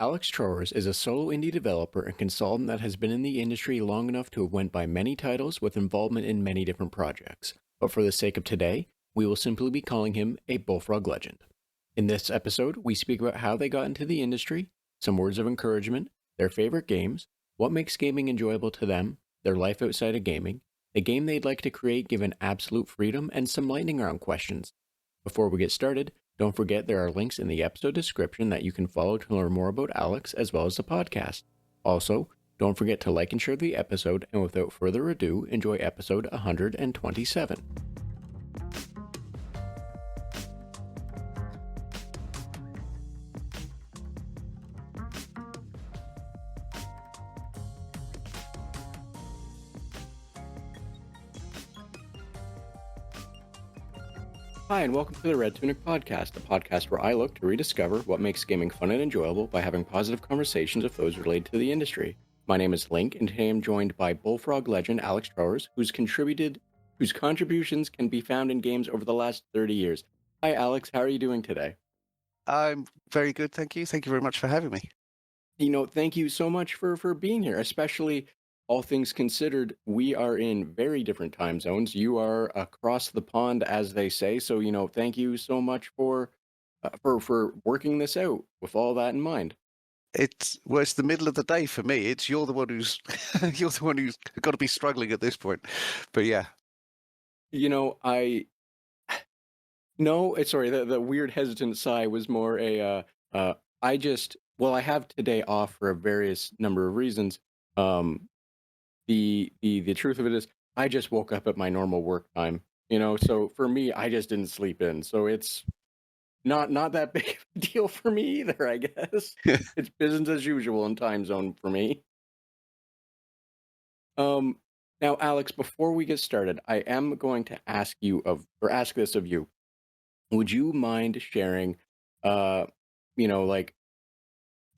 Alex Trowers is a solo indie developer and consultant that has been in the industry long enough to have went by many titles with involvement in many different projects. But for the sake of today, we will simply be calling him a Bullfrog Legend. In this episode, we speak about how they got into the industry, some words of encouragement, their favorite games, what makes gaming enjoyable to them, their life outside of gaming, the game they'd like to create given absolute freedom, and some lightning round questions. Before we get started, don't forget there are links in the episode description that you can follow to learn more about Alex as well as the podcast. Also, don't forget to like and share the episode, and without further ado, enjoy episode 127. Hi, and welcome to the Red Tunic podcast, a podcast where I look to rediscover what makes gaming fun and enjoyable by having positive conversations with those related to the industry. My name is Link, and today I'm joined by Bullfrog Legend Alex Trowers, whose contributions can be found in games over the last 30 years. Hi, Alex. How are you doing today? I'm very good, thank you. Thank you very much for having me. Thank you so much for being here, especially all things considered, we are in very different time zones. You are across the pond, as they say. So, thank you so much for working this out with all that in mind. It's the middle of the day for me. You're the one who's you're the one who's got to be struggling at this point. But yeah, I no, it's sorry. The weird hesitant sigh was more I have today off for a various number of reasons. Um, the truth of it is I just woke up at my normal work time, so for me I just didn't sleep in, so it's not that big of a deal for me either, I guess. It's business as usual in time zone for me. um Now, Alex, before we get started, I am going to ask this of you. Would you mind sharing uh like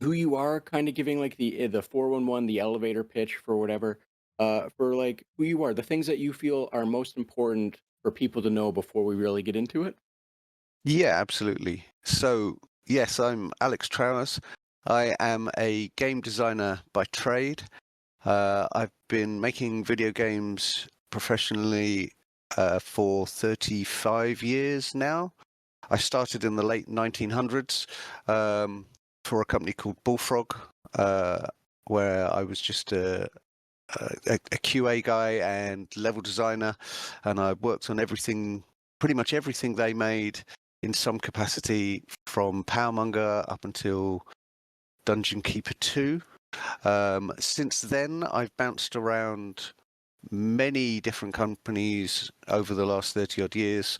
who you are, kind of giving like the 411, the elevator pitch for whatever, for like who you are, the things that you feel are most important for people to know before we really get into it? yeah, absolutely. So yes, I'm Alex Trowers. I am a game designer by trade. I've been making video games professionally for 35 years now. I started in the late 1900s for a company called Bullfrog, where I was just a QA guy and level designer, and I worked on pretty much everything they made in some capacity, from Powermonger up until Dungeon Keeper 2. Since then, I've bounced around many different companies over the last 30 odd years,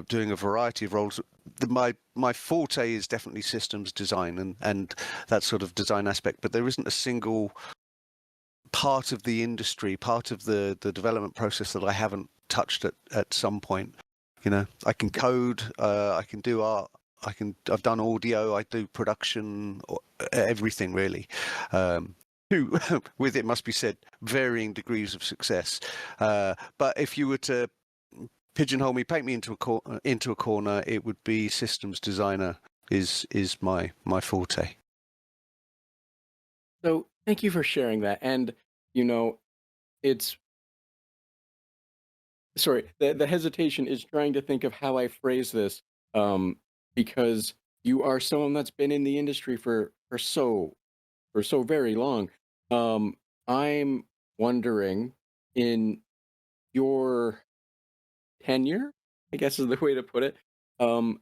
doing a variety of roles. My forte is definitely systems design and that sort of design aspect, but there isn't a single part of the industry, part of the development process that I haven't touched at some point. I can code, I can do art, I've done audio, I do production, everything really. With, it must be said, varying degrees of success. But if you were to pigeonhole me, paint me into a corner, it would be systems designer is my forte. So thank you for sharing that. And it's sorry, the hesitation is trying to think of how I phrase this, um because you are someone that's been in the industry for so very long. I'm wondering, in your tenure, I guess is the way to put it, um,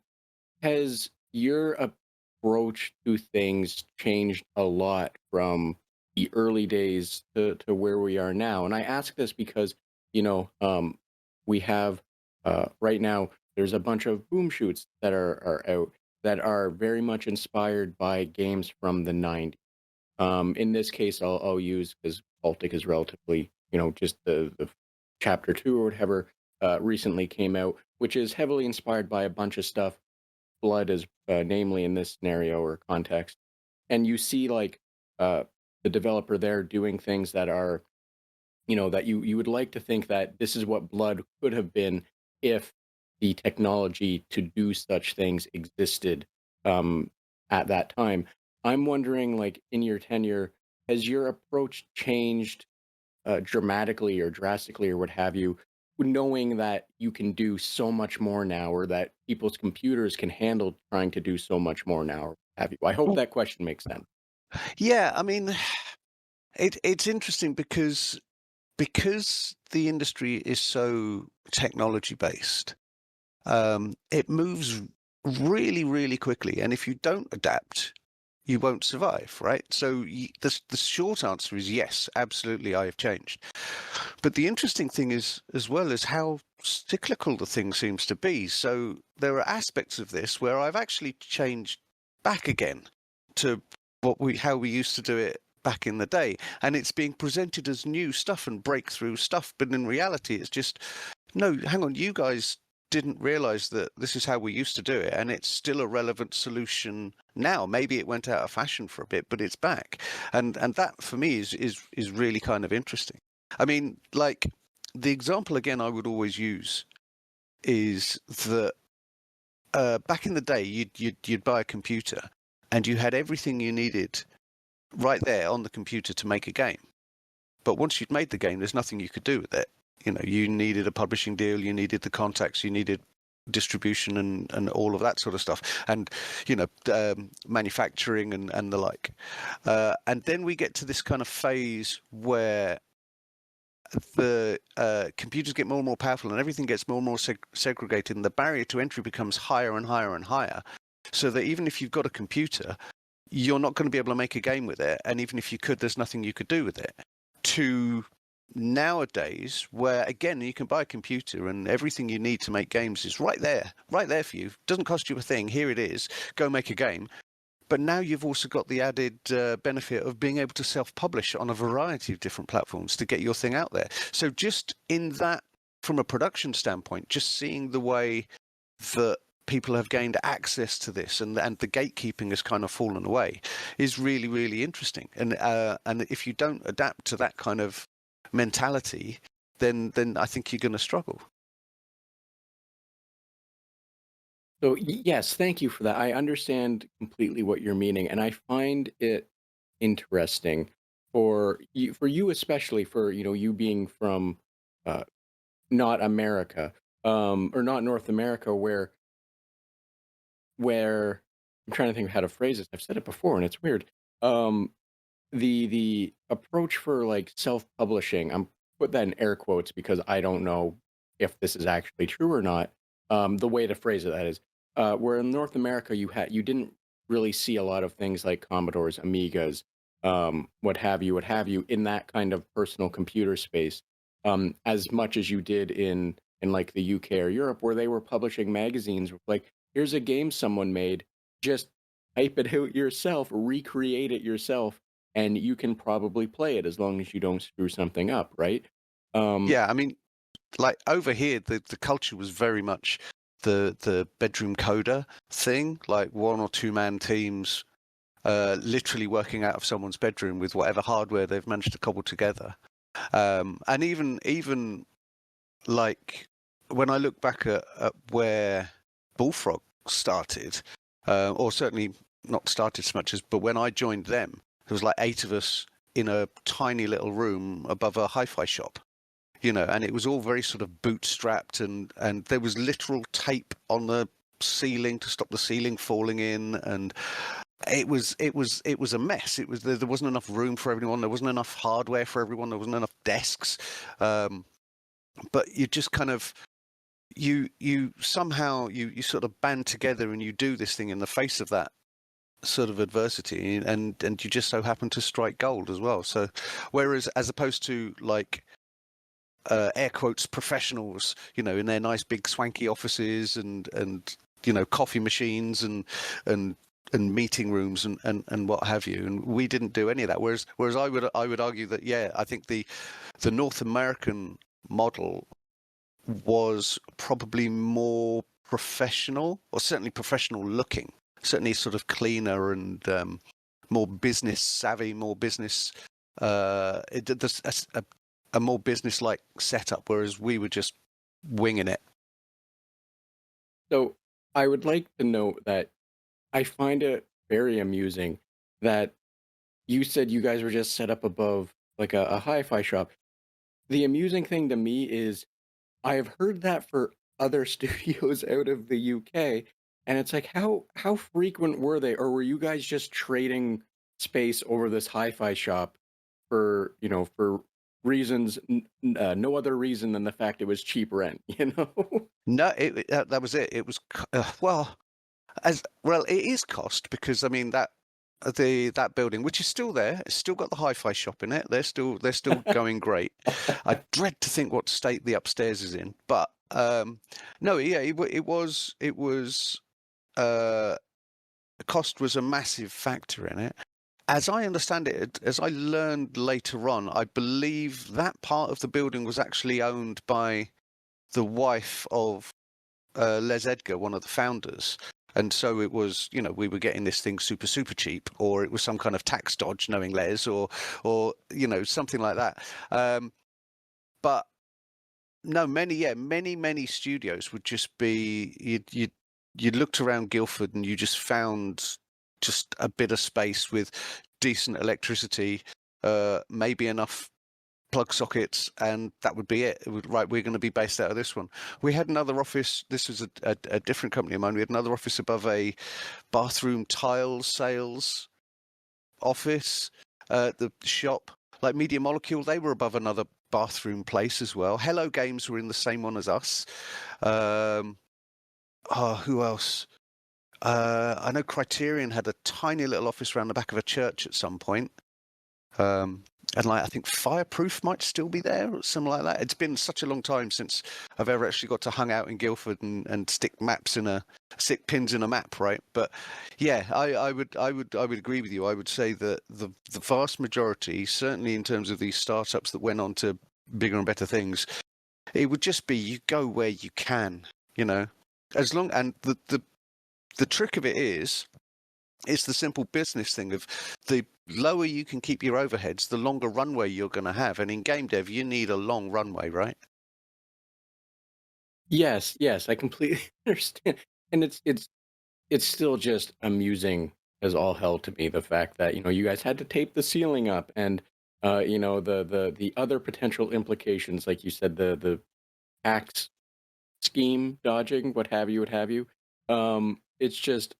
has your approach to things changed a lot from the early days to where we are now? And I ask this because, we have right now there's a bunch of boom shoots that are out that are very much inspired by games from the 90s. In this case, I'll use, because Baltic is relatively, just the chapter two or whatever recently came out, which is heavily inspired by a bunch of stuff. Blood is namely in this scenario or context, and you see like the developer there doing things that are, that you would like to think that this is what Blood could have been if the technology to do such things existed at that time. I'm wondering, like, in your tenure, has your approach changed dramatically or drastically or what have you, knowing that you can do so much more now, or that people's computers can handle trying to do so much more now, or what have you? I hope Well, that question makes sense. yeah, I mean, it's interesting because the industry is so technology based. It moves really, really quickly, and if you don't adapt, you won't survive, right? So the short answer is yes, absolutely, I have changed. But the interesting thing is, as well, is how cyclical the thing seems to be. So there are aspects of this where I've actually changed back again to how we used to do it back in the day, and it's being presented as new stuff and breakthrough stuff. But in reality, it's just no. Hang on, you guys didn't realize that this is how we used to do it, and it's still a relevant solution now. Maybe it went out of fashion for a bit, but it's back, and that for me is really kind of interesting. I mean, like the example again I would always use is that back in the day you'd buy a computer and you had everything you needed right there on the computer to make a game. But once you'd made the game, there's nothing you could do with it. You know, you needed a publishing deal, you needed the contacts, you needed distribution and all of that sort of stuff, and you know, manufacturing and the like. And then we get to this kind of phase where the computers get more and more powerful and everything gets more and more segregated, and the barrier to entry becomes higher and higher and higher, so that even if you've got a computer, you're not going to be able to make a game with it, and even if you could, there's nothing you could do with it. To nowadays, where again you can buy a computer and everything you need to make games is right there for you. Doesn't cost you a thing. Here it is. Go make a game. But now you've also got the added benefit of being able to self-publish on a variety of different platforms to get your thing out there. So just in that, from a production standpoint, just seeing the way that people have gained access to this and the gatekeeping has kind of fallen away is really, really interesting. And if you don't adapt to that kind of mentality, then I think you're going to struggle. So yes, thank you for that. I understand completely what you're meaning, and I find it interesting for you especially, for you being from uh, not America, or not North America, where I'm trying to think of how to phrase this. I've said it before, and it's weird. Um, the approach for like self-publishing, I'm put that in air quotes because I don't know if this is actually true or not. The way to phrase it, that is, where in North America you didn't really see a lot of things like Commodores, Amigas, what have you, in that kind of personal computer space, as much as you did in like the UK or Europe, where they were publishing magazines with like, here's a game someone made, just type it out yourself, recreate it yourself, and you can probably play it as long as you don't screw something up, right? Um, Yeah, I mean, like over here, the culture was very much the bedroom coder thing, like one or two man teams, literally working out of someone's bedroom with whatever hardware they've managed to cobble together. And even like when I look back at where Bullfrog started, or certainly not started so much as, but when I joined them, there was like 8 of us in a tiny little room above a hi-fi shop, you know, and it was all very sort of bootstrapped, and there was literal tape on the ceiling to stop the ceiling falling in, and it was a mess. It was there wasn't enough room for everyone. There wasn't enough hardware for everyone. There wasn't enough desks. But you just kind of you somehow you sort of band together and you do this thing in the face of that sort of adversity, and you just so happen to strike gold as well. So whereas as opposed to like air quotes professionals, you know, in their nice big swanky offices and you know, coffee machines and meeting rooms and what have you, and we didn't do any of that. Whereas I would argue that, yeah, I think the North American model was probably more professional, or certainly professional looking, certainly sort of cleaner and more business savvy, more business there's a more business like setup, whereas we were just winging it. so I would like to note that I find it very amusing that you said you guys were just set up above like a hi-fi shop. The amusing thing to me is I have heard that for other studios out of the UK, and it's like, how frequent were they, or were you guys just trading space over this hi-fi shop for, for reasons, no other reason than the fact it was cheap rent, you know? No, that was it. It was well, as well. It is cost because I mean that building, which is still there, it's still got the hi-fi shop in it. They're still going great. I dread to think what state the upstairs is in, but no, yeah, it was cost was a massive factor in it. As I understand it, as I learned later on, I believe that part of the building was actually owned by the wife of Les Edgar, one of the founders. And so it was, we were getting this thing super, super cheap, or it was some kind of tax dodge, knowing Les, or something like that. But no, many studios would just be you looked around Guildford and you just found just a bit of space with decent electricity, maybe enough plug sockets, and that would be it. Right, we're going to be based out of this one. We had another office. This was a different company of mine. We had another office above a bathroom tile sales office. The shop, like Media Molecule, they were above another bathroom place as well. Hello Games were in the same one as us. Who else? I know Criterion had a tiny little office around the back of a church at some point. And I think Fireproof might still be there or something like that. It's been such a long time since I've ever actually got to hang out in Guildford and stick pins in a map, right? But yeah, I would agree with you. I would say that the vast majority, certainly in terms of these startups that went on to bigger and better things, it would just be you go where you can, as long, and the trick of it is, it's the simple business thing of the lower you can keep your overheads, the longer runway you're going to have. And in game dev, you need a long runway, right? Yes, yes, I completely understand. And it's still just amusing as all hell to me, the fact that, you guys had to tape the ceiling up, and the other potential implications, like you said, the tax scheme dodging, what have you, what have you. It's just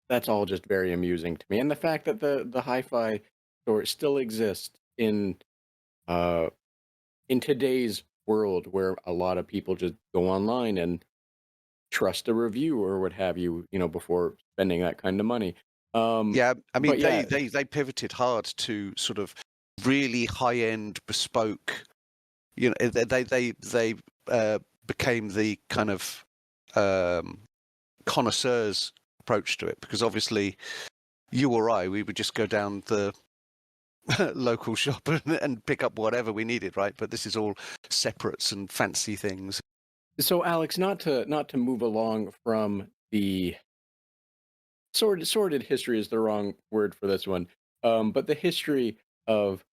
that's all just very amusing to me. And the fact that the hi-fi store still exists uh in today's world, where a lot of people just go online and trust a review or what have you, before spending that kind of money. Yeah, I mean But yeah, they pivoted hard to sort of really high-end bespoke. They became the kind of connoisseurs approach to it, because obviously you or I, we would just go down the local shop and pick up whatever we needed, right? But this is all separates and fancy things. so Alex, not to move along from the sordid history is the wrong word for this one. But the history of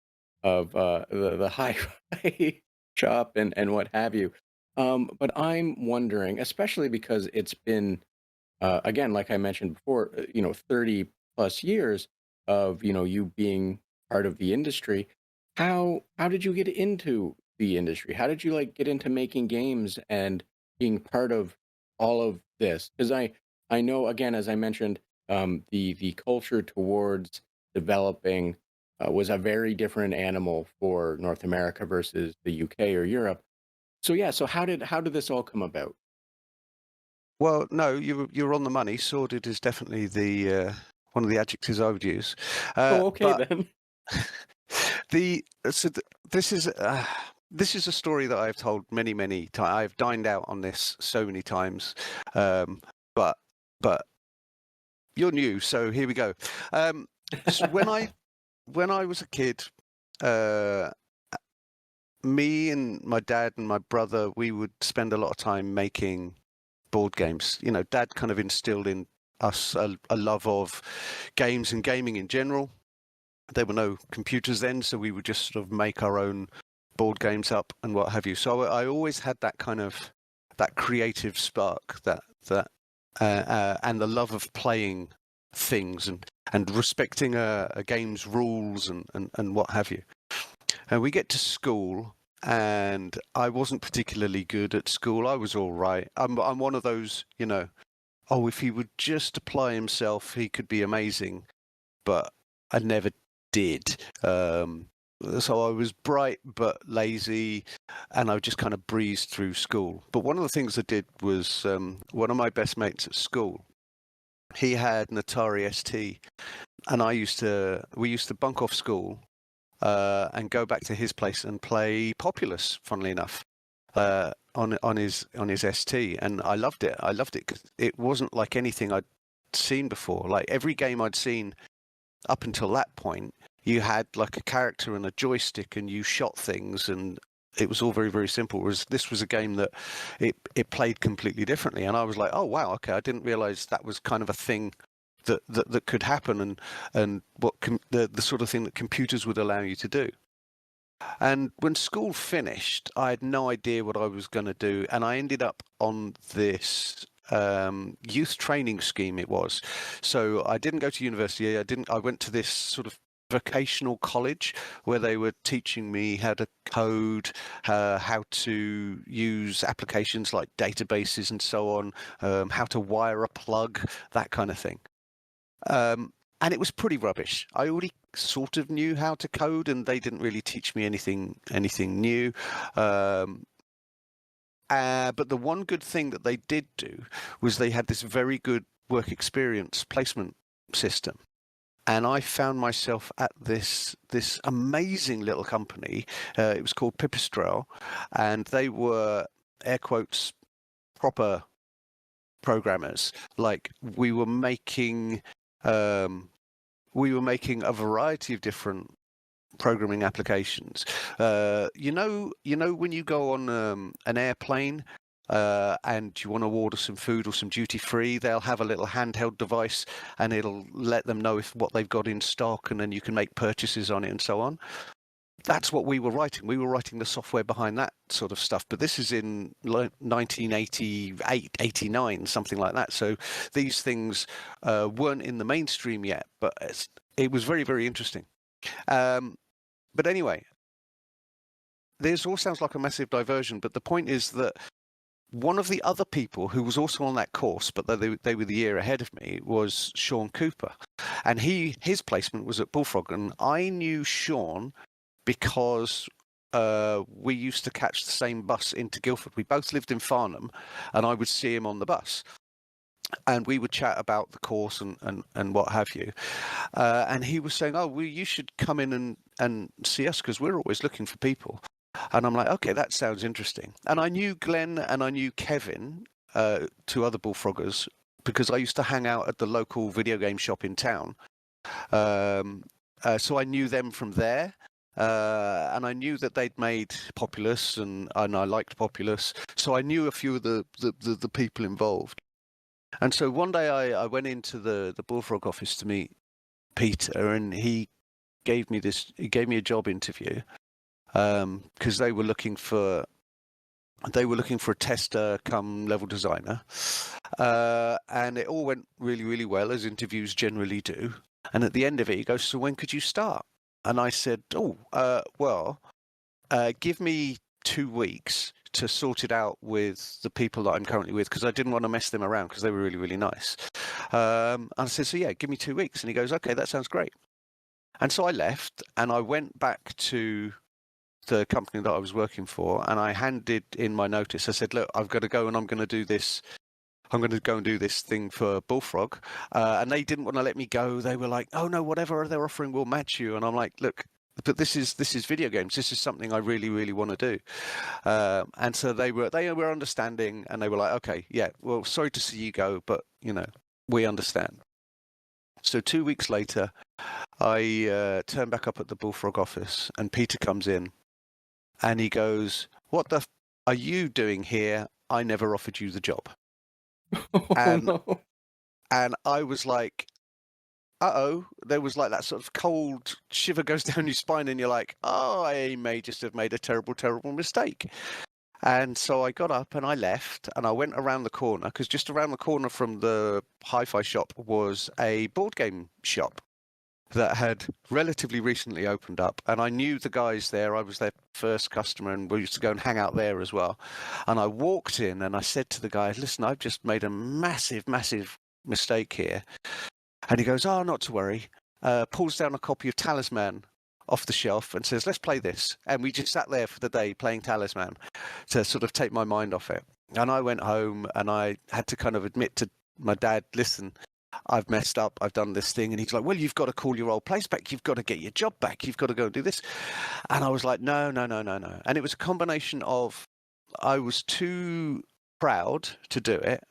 the hi-fi shop and what have you. But I'm wondering, especially because it's been again, like I mentioned before, 30 plus years of, you being part of the industry. How did you get into the industry? How did you like get into making games and being part of all of this? Because I know, again, as I mentioned, the culture towards developing was a very different animal for North America versus the UK or Europe. So yeah, so how did this all come about? Well, no, you're on the money. Sordid is definitely the one of the adjectives I would use. Oh, okay But then. the so th- this is a story that I've told many times. I've dined out on this so many times, um, but but you're new, so here we go. So when I was a kid, uh, me and my dad and my brother, we would spend a lot of time making board games. Dad kind of instilled in us a love of games and gaming in general. There were no computers then, so we would just sort of make our own board games up and what have you. So I always had that kind of that creative spark, that and the love of playing things. and respecting a game's rules and what have you. And we get to school, and I wasn't particularly good at school. I was all right. I'm one of those, you know, oh, if he would just apply himself, he could be amazing. But I never did. So I was bright but lazy, and I just kind of breezed through school. But one of the things I did was one of my best mates at school, he had an Atari ST, and we used to bunk off school and go back to his place and play Populous, funnily enough, on his ST, and I loved it. I loved it because it wasn't like anything I'd seen before. Like every game I'd seen up until that point, you had like a character and a joystick, and you shot things, and it was all very, very simple. Whereas this was a game that it played completely differently, and I was like, oh wow, okay, I didn't realize that was kind of a thing that could happen, and what the sort of thing that computers would allow you to do. And when school finished, I had no idea what I was going to do, and I ended up on this youth training scheme. It was, so I didn't go to university. I went to this sort of vocational college where they were teaching me how to code, how to use applications like databases and so on, how to wire a plug, that kind of thing. And it was pretty rubbish. I already sort of knew how to code, and they didn't really teach me anything new. But the one good thing that they did do was they had this very good work experience placement system. And I found myself at this amazing little company. It was called Pipistrel, and they were, air quotes, proper programmers. Like we were making a variety of different programming applications. You know when you go on an airplane and you want to order some food or some duty free, they'll have a little handheld device, and it'll let them know what they've got in stock, and then you can make purchases on it and so on. That's what we were writing. We were writing the software behind that sort of stuff. But this is in 1988, 89, something like that. So these things weren't in the mainstream yet, but it was very, very interesting. But anyway, this all sounds like a massive diversion, but the point is that one of the other people who was also on that course, but they were the year ahead of me, was Sean Cooper. And his placement was at Bullfrog. And I knew Sean because we used to catch the same bus into Guildford. We both lived in Farnham, and I would see him on the bus. And we would chat about the course and what have you. And he was saying, oh, well, you should come in and see us because we're always looking for people. And I'm like, okay, that sounds interesting. And I knew Glenn and I knew Kevin, two other Bullfroggers, because I used to hang out at the local video game shop in town. So I knew them from there. And I knew that they'd made Populous, and I liked Populous. So I knew a few of the people involved. And so one day I went into the Bullfrog office to meet Peter, and he gave me a job interview. Because they were looking for a tester come level designer, and it all went really, really well, as interviews generally do. And at the end of it, he goes, so when could you start? And I said, give me 2 weeks to sort it out with the people that I'm currently with, because I didn't want to mess them around because they were really, really nice. And I said, so yeah, give me 2 weeks. And he goes, okay, that sounds great. And so I left, and I went back to the company that I was working for, and I handed in my notice. I said, look, I've got to go, and I'm going to do this. I'm going to go and do this thing for Bullfrog. And they didn't want to let me go. They were like, oh no, whatever they're offering will match you. And I'm like, look, but this is video games. This is something I really, really want to do. And so they were understanding, and they were like, okay, yeah, well, sorry to see you go, but we understand. So 2 weeks later, I turn back up at the Bullfrog office, and Peter comes in. And he goes, what the are you doing here? I never offered you the job. No. And I was like, uh-oh. There was like that sort of cold shiver goes down your spine, and you're like, oh, I may just have made a terrible, terrible mistake. And so I got up and I left, and I went around the corner, because just around the corner from the hi-fi shop was a board game shop. that had relatively recently opened up, and I knew the guys there. I was their first customer, and we used to go and hang out there as well. And I walked in and I said to the guy, listen, I've just made a massive mistake here. And he goes, oh, not to worry. Pulls down a copy of Talisman off the shelf and says, let's play this. And we just sat there for the day playing Talisman to sort of take my mind off it. And I went home and I had to kind of admit to my dad, listen, I've messed up, I've done this thing. And he's like, well, you've got to call your old place back. You've got to get your job back. You've got to go and do this. And I was like, no. And it was a combination of I was too proud to do it,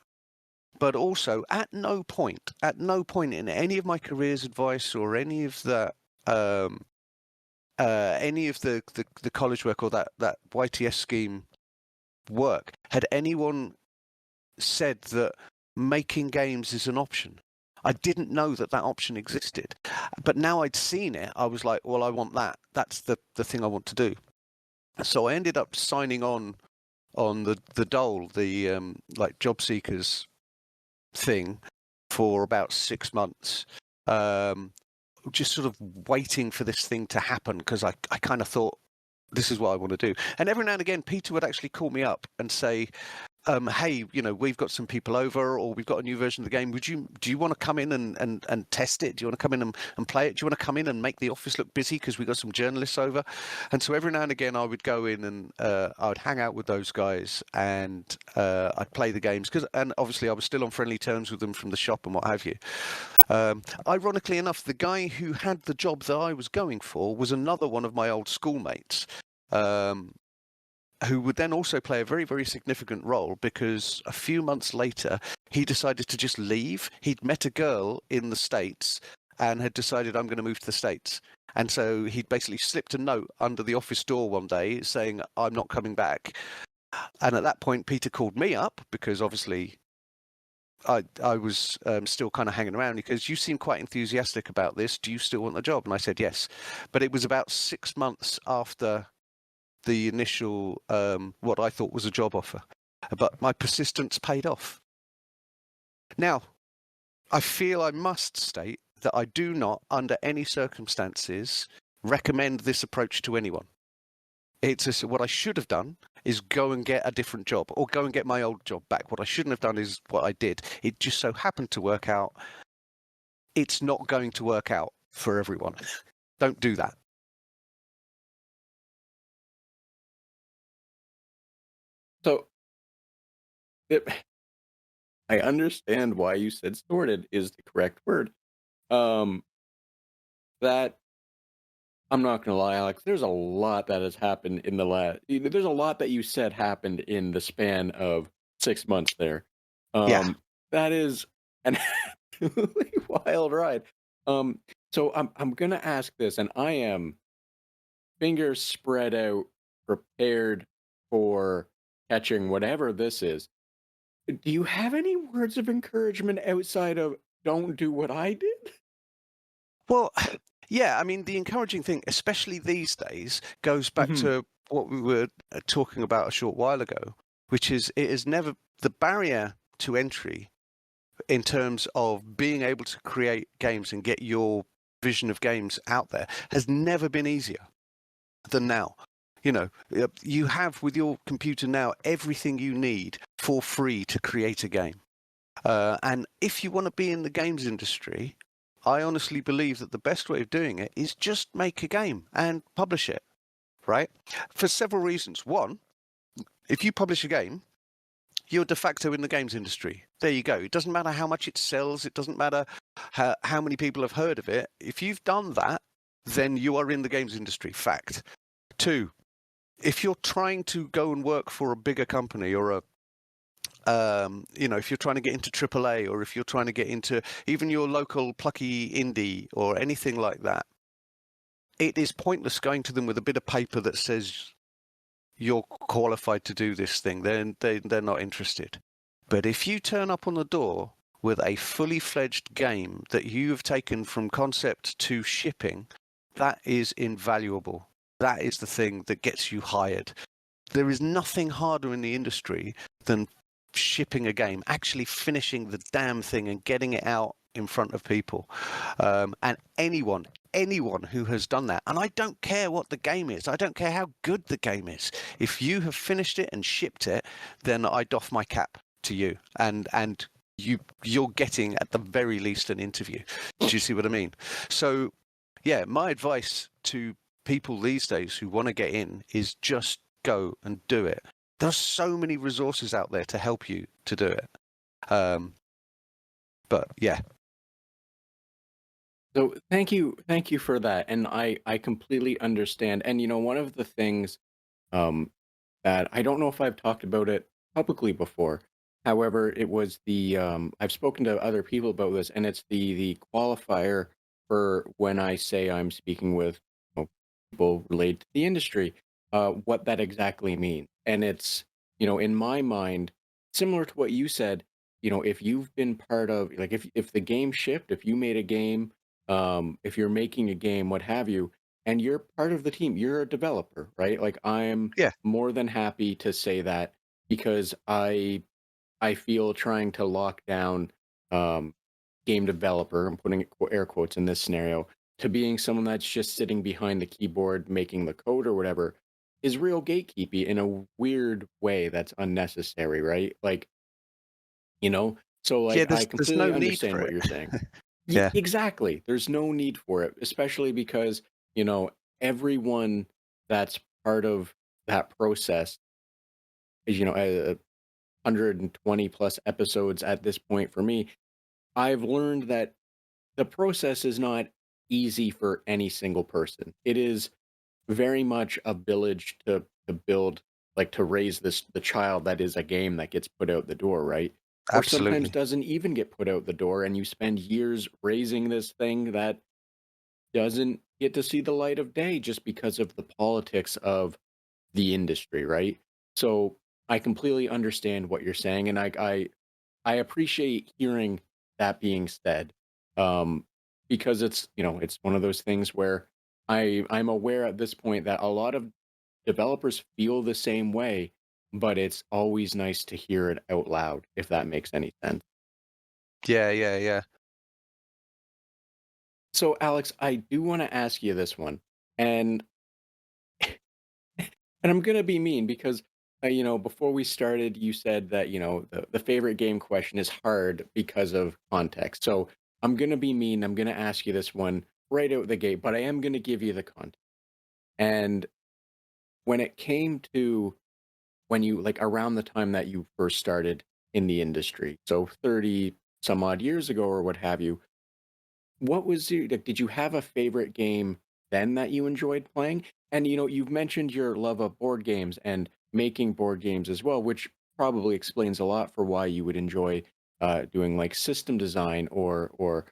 but also at no point in any of my careers advice or any of the college work or that YTS scheme work had anyone said that making games is an option. I didn't know that option existed, but now I'd seen it. I was like, well, I want that. That's the thing I want to do. So I ended up signing on the dole, the like job seekers thing, for about 6 months, just sort of waiting for this thing to happen, because I kind of thought, this is what I want to do. And every now and again, Peter would actually call me up and say, hey, we've got some people over, or we've got a new version of the game. Do you want to come in and test it? Do you want to come in and play it? Do you want to come in and make the office look busy because we've got some journalists over? And so every now and again, I would go in and I would hang out with those guys, and I'd play the games, and obviously I was still on friendly terms with them from the shop and what have you. Ironically enough, the guy who had the job that I was going for was another one of my old schoolmates, who would then also play a very, very significant role, because a few months later, he decided to just leave. He'd met a girl in the States and had decided, I'm going to move to the States. And so he'd basically slipped a note under the office door one day saying, I'm not coming back. And at that point, Peter called me up, because obviously I was still kind of hanging around. Because you seem quite enthusiastic about this. Do you still want the job? And I said, yes. But it was about 6 months after the initial what I thought was a job offer, but my persistence paid off. Now, I feel I must state that I do not, under any circumstances, recommend this approach to anyone. What I should have done is go and get a different job, or go and get my old job back. What I shouldn't have done is what I did. It just so happened to work out. It's not going to work out for everyone. Don't do that. So I understand why you said sorted is the correct word. That I'm not gonna lie, Alex, there's a lot that has happened in there's a lot that you said happened in the span of 6 months there. Yeah. That is an absolutely wild ride. So I'm gonna ask this, and I am fingers spread out, prepared for catching whatever this is. Do you have any words of encouragement outside of "Don't do what I did"? Well, yeah, I mean, the encouraging thing, especially these days, goes back Mhm. to what we were talking about a short while ago, which is it is never the barrier to entry in terms of being able to create games and get your vision of games out there has never been easier than now. You have with your computer now everything you need for free to create a game. And if you want to be in the games industry, I honestly believe that the best way of doing it is just make a game and publish it, right? For several reasons. One, if you publish a game, you're de facto in the games industry. There you go. It doesn't matter how much it sells. It doesn't matter how many people have heard of it. If you've done that, then you are in the games industry. Fact. Two, if you're trying to go and work for a bigger company or if you're trying to get into AAA, or if you're trying to get into even your local plucky indie or anything like that, it is pointless going to them with a bit of paper that says you're qualified to do this thing. They're not interested. But if you turn up on the door with a fully fledged game that you have taken from concept to shipping, that is invaluable. That is the thing that gets you hired. There is nothing harder in the industry than shipping a game, actually finishing the damn thing and getting it out in front of people. And anyone who has done that, and I don't care what the game is, I don't care how good the game is, if you have finished it and shipped it, then I doff my cap to you, and you're getting at the very least an interview. Do you see what I mean? So yeah, my advice to people these days who want to get in is just go and do it. There's so many resources out there to help you to do it. But yeah. So thank you for that, and I completely understand. And one of the things um, that I don't know if I've talked about it publicly before. However, it was the I've spoken to other people about this, and it's the qualifier for when I say I'm speaking with people related to the industry, what that exactly means. And it's in my mind, similar to what you said. If you've been part of, like, if the game shipped, if you made a game, if you're making a game, what have you, and you're part of the team, you're a developer, right? Like, I'm Yeah. more than happy to say that, because I feel trying to lock down um, game developer, I'm putting air quotes in this scenario, to being someone that's just sitting behind the keyboard making the code or whatever, is real gatekeepy in a weird way that's unnecessary, right? Like, so Yeah, like I there's completely no need understand for what it. you're saying. Yeah, Exactly. There's no need for it, especially because, you know, everyone that's part of that process is, 120 plus episodes at this point for me. I've learned that the process is not easy for any single person. It is very much a village to build, like, to raise the child that is a game that gets put out the door, right? Or sometimes absolutely. doesn't even get put out the door, and you spend years raising this thing that doesn't get to see the light of day just because of the politics of the industry, right? So I completely understand what you're saying, and I appreciate hearing that being said, because it's one of those things where I'm aware at this point that a lot of developers feel the same way, but it's always nice to hear it out loud, if that makes any sense. Yeah, yeah, yeah. So, Alex, I do want to ask you this one, and I'm gonna be mean because before we started, you said that the favorite game question is hard because of context. So I'm gonna be mean. I'm gonna ask you this one right out the gate, but I am gonna give you the context. And when it came to when you like around the time that you first started in the industry, so 30 some odd years ago or what have you, what was your like, did you have a favorite game then that you enjoyed playing? And you've mentioned your love of board games and making board games as well, which probably explains a lot for why you would enjoy doing like system design or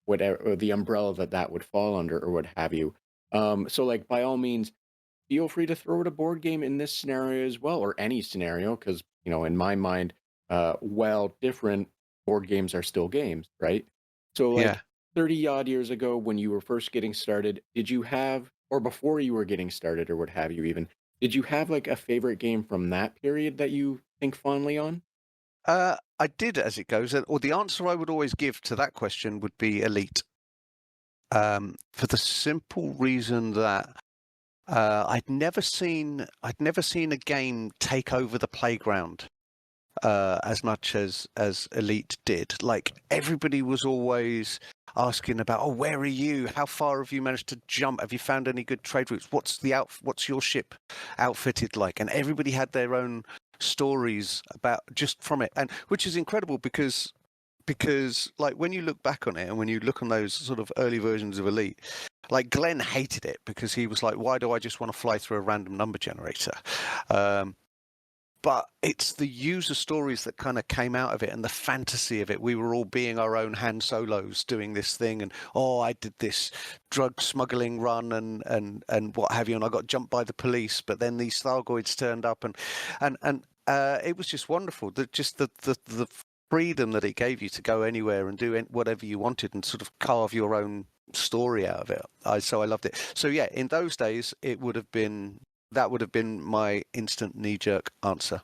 whatever, or the umbrella that would fall under or what have you. So like, by all means, feel free to throw out a board game in this scenario as well, or any scenario, because in my mind, while different, board games are still games, right? So Yeah. like 30 odd years ago, when you were first getting started, did you have, or before you were getting started or what have you even, did you have like a favorite game from that period that you think fondly on? I did, as it goes, or the answer I would always give to that question would be Elite. For the simple reason that I'd never seen a game take over the playground as much as Elite did. Like, everybody was always asking about, oh, where are you? How far have you managed to jump? Have you found any good trade routes? What's your ship outfitted like? And everybody had their own stories about just from it, and which is incredible because like when you look back on it and when you look on those sort of early versions of Elite, like Glenn hated it because he was like, why do I just want to fly through a random number generator? Um, but it's the user stories that kind of came out of it and the fantasy of it. We were all being our own Han Solos doing this thing, and oh, I did this drug smuggling run and what have you, and I got jumped by the police, but then these Thargoids turned up, and it was just wonderful. The freedom that it gave you to go anywhere and do whatever you wanted and sort of carve your own story out of it. So I loved it. So yeah, in those days, that would have been my instant knee-jerk answer.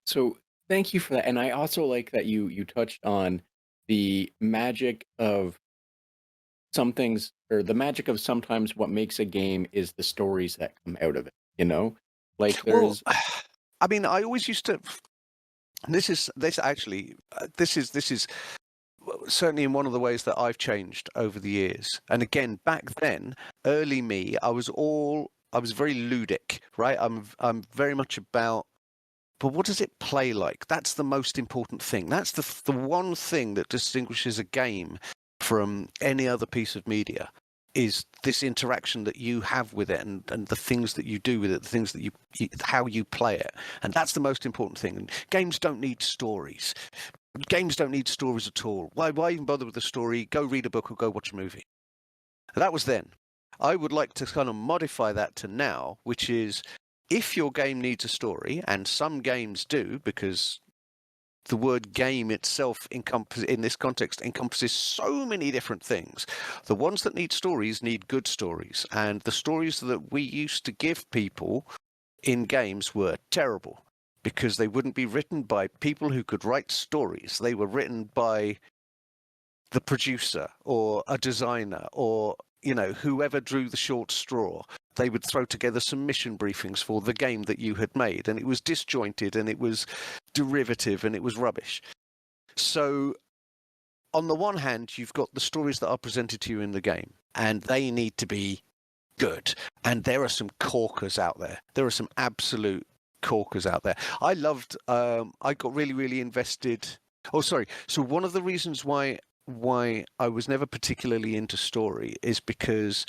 So thank you for that. And I also like that you touched on the magic of some things, or the magic of sometimes what makes a game is the stories that come out of it, you know? Like Well, there's I mean, I always used to. This actually this is certainly in one of the ways that I've changed over the years. And again, back then, early me, I was very ludic, right? I'm very much about, but what does it play like? That's the most important thing. That's the one thing that distinguishes a game from any other piece of media, is this interaction that you have with it, and the things that you do with it, the things that how you play it. And that's the most important thing. And games don't need stories. Games don't need stories at all. Why even bother with the story? Go read a book or go watch a movie. That was then. I would like to kind of modify that to now, which is, if your game needs a story, and some games do, because the word game itself in this context encompasses so many different things. The ones that need stories need good stories, and the stories that we used to give people in games were terrible, because they wouldn't be written by people who could write stories. They were written by the producer or a designer, or whoever drew the short straw. They would throw together some mission briefings for the game that you had made, and it was disjointed and it was derivative and it was rubbish. So on the one hand, you've got the stories that are presented to you in the game, and they need to be good. And there are some corkers out there. There are some absolute corkers out there. I got really, really invested. Oh, sorry. So one of the reasons why I was never particularly into story is because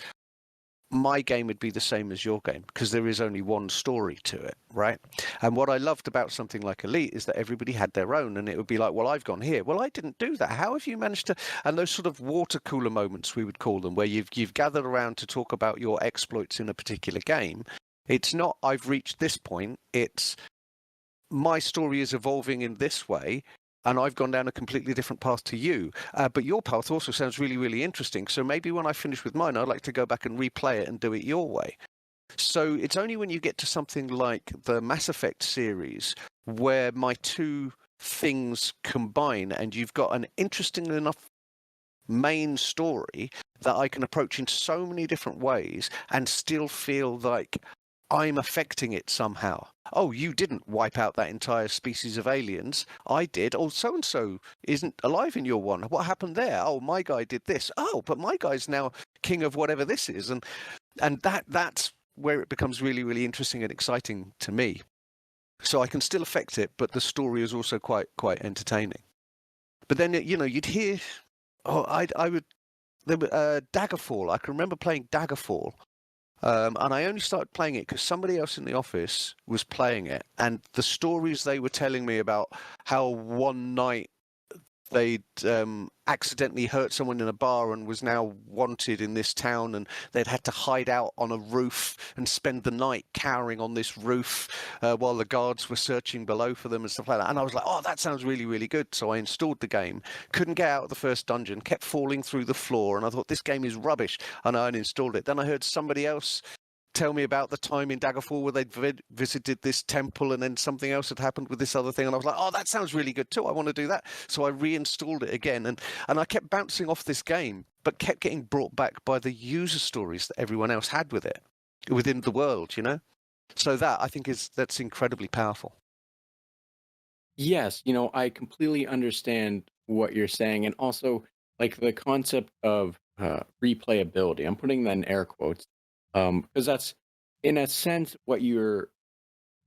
my game would be the same as your game, because there is only one story to it, right? And what I loved about something like Elite is that everybody had their own, and it would be like, well, I've gone here. Well, I didn't do that. How have you managed to? And those sort of water cooler moments, we would call them, where you've gathered around to talk about your exploits in a particular game. It's not, I've reached this point. It's, my story is evolving in this way, and I've gone down a completely different path to you. But your path also sounds really, really interesting. So maybe when I finish with mine, I'd like to go back and replay it and do it your way. So it's only when you get to something like the Mass Effect series where my two things combine, and you've got an interesting enough main story that I can approach in so many different ways and still feel like I'm affecting it somehow. Oh, you didn't wipe out that entire species of aliens. I did. Oh, so-and-so isn't alive in your one. What happened there? Oh, my guy did this. Oh, but my guy's now king of whatever this is. And that's where it becomes really, really interesting and exciting to me. So I can still affect it, but the story is also quite entertaining. But then, you'd hear, Daggerfall. I can remember playing Daggerfall. And I only started playing it because somebody else in the office was playing it, and the stories they were telling me about how one night they'd accidentally hurt someone in a bar and was now wanted in this town, and they'd had to hide out on a roof and spend the night cowering on this roof while the guards were searching below for them and stuff like that. And I was like, oh, that sounds really, really good. So I installed the game, couldn't get out of the first dungeon, kept falling through the floor, and I thought, this game is rubbish, and I uninstalled it. Then I heard somebody else tell me about the time in Daggerfall where they'd visited this temple, and then something else had happened with this other thing, and I was like, oh, that sounds really good too, I want to do that. So I reinstalled it again, and I kept bouncing off this game, but kept getting brought back by the user stories that everyone else had with it within the world, so that, I think, that's incredibly powerful. Yes, I completely understand what you're saying, and also like the concept of replayability. I'm putting that in air quotes, because that's in a sense what you're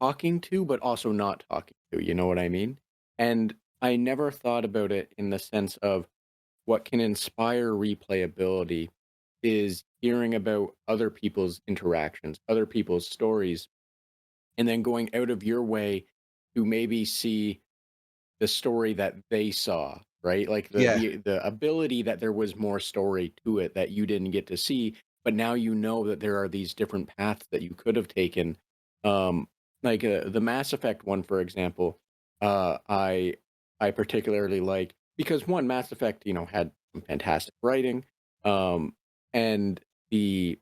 talking to, but also not talking to. You know what I mean? And I never thought about it in the sense of what can inspire replayability is hearing about other people's interactions, other people's stories, and then going out of your way to maybe see the story that they saw, right? Like the Yeah. the ability that there was more story to it that you didn't get to see, but now you know that there are these different paths that you could have taken. Like the Mass Effect one, for example, I particularly like because one Mass Effect, had some fantastic writing, and the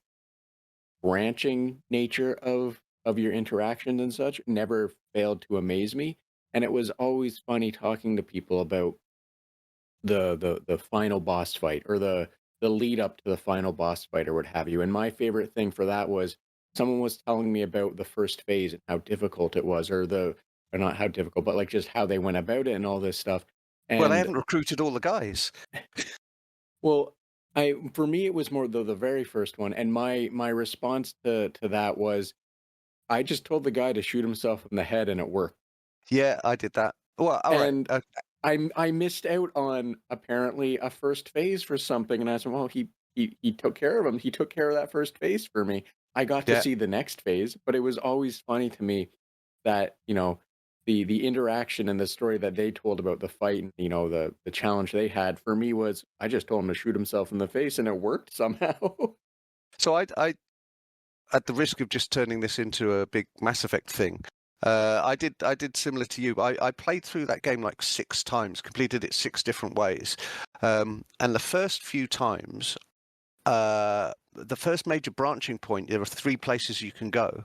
branching nature of your interactions and such never failed to amaze me, and it was always funny talking to people about the final boss fight or the lead up to the final boss fight or what have you. And my favorite thing for that was someone was telling me about the first phase and how difficult it was, or not how difficult, but like just how they went about it and all this stuff. Well, they And haven't recruited all the guys. well, I for me it was more the very first one, and my response to that was I just told the guy to shoot himself in the head and it worked. Yeah, I did that. Well, all right. And I missed out on apparently a first phase for something, and I said, "Well, he took care of him. He took care of that first phase for me." I got to Yeah. see the next phase, but it was always funny to me that, the interaction and the story that they told about the fight and, the challenge they had for me was I just told him to shoot himself in the face and it worked somehow. So I, at the risk of just turning this into a big Mass Effect thing, I did similar to you. I played through that game like 6 times, completed it 6 different ways, and the first few times, the first major branching point, there are 3 places you can go.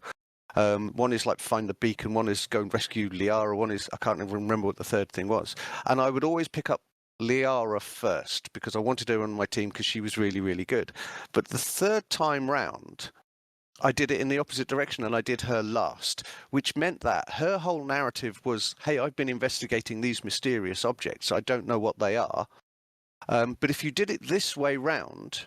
One is like find the beacon, one is go and rescue Liara, one is I can't even remember what the third thing was. And I would always pick up Liara first because I wanted her on my team because she was really, really good. But the third time round, I did it in the opposite direction and I did her last, which meant that her whole narrative was, hey, I've been investigating these mysterious objects. I don't know what they are. But if you did it this way round,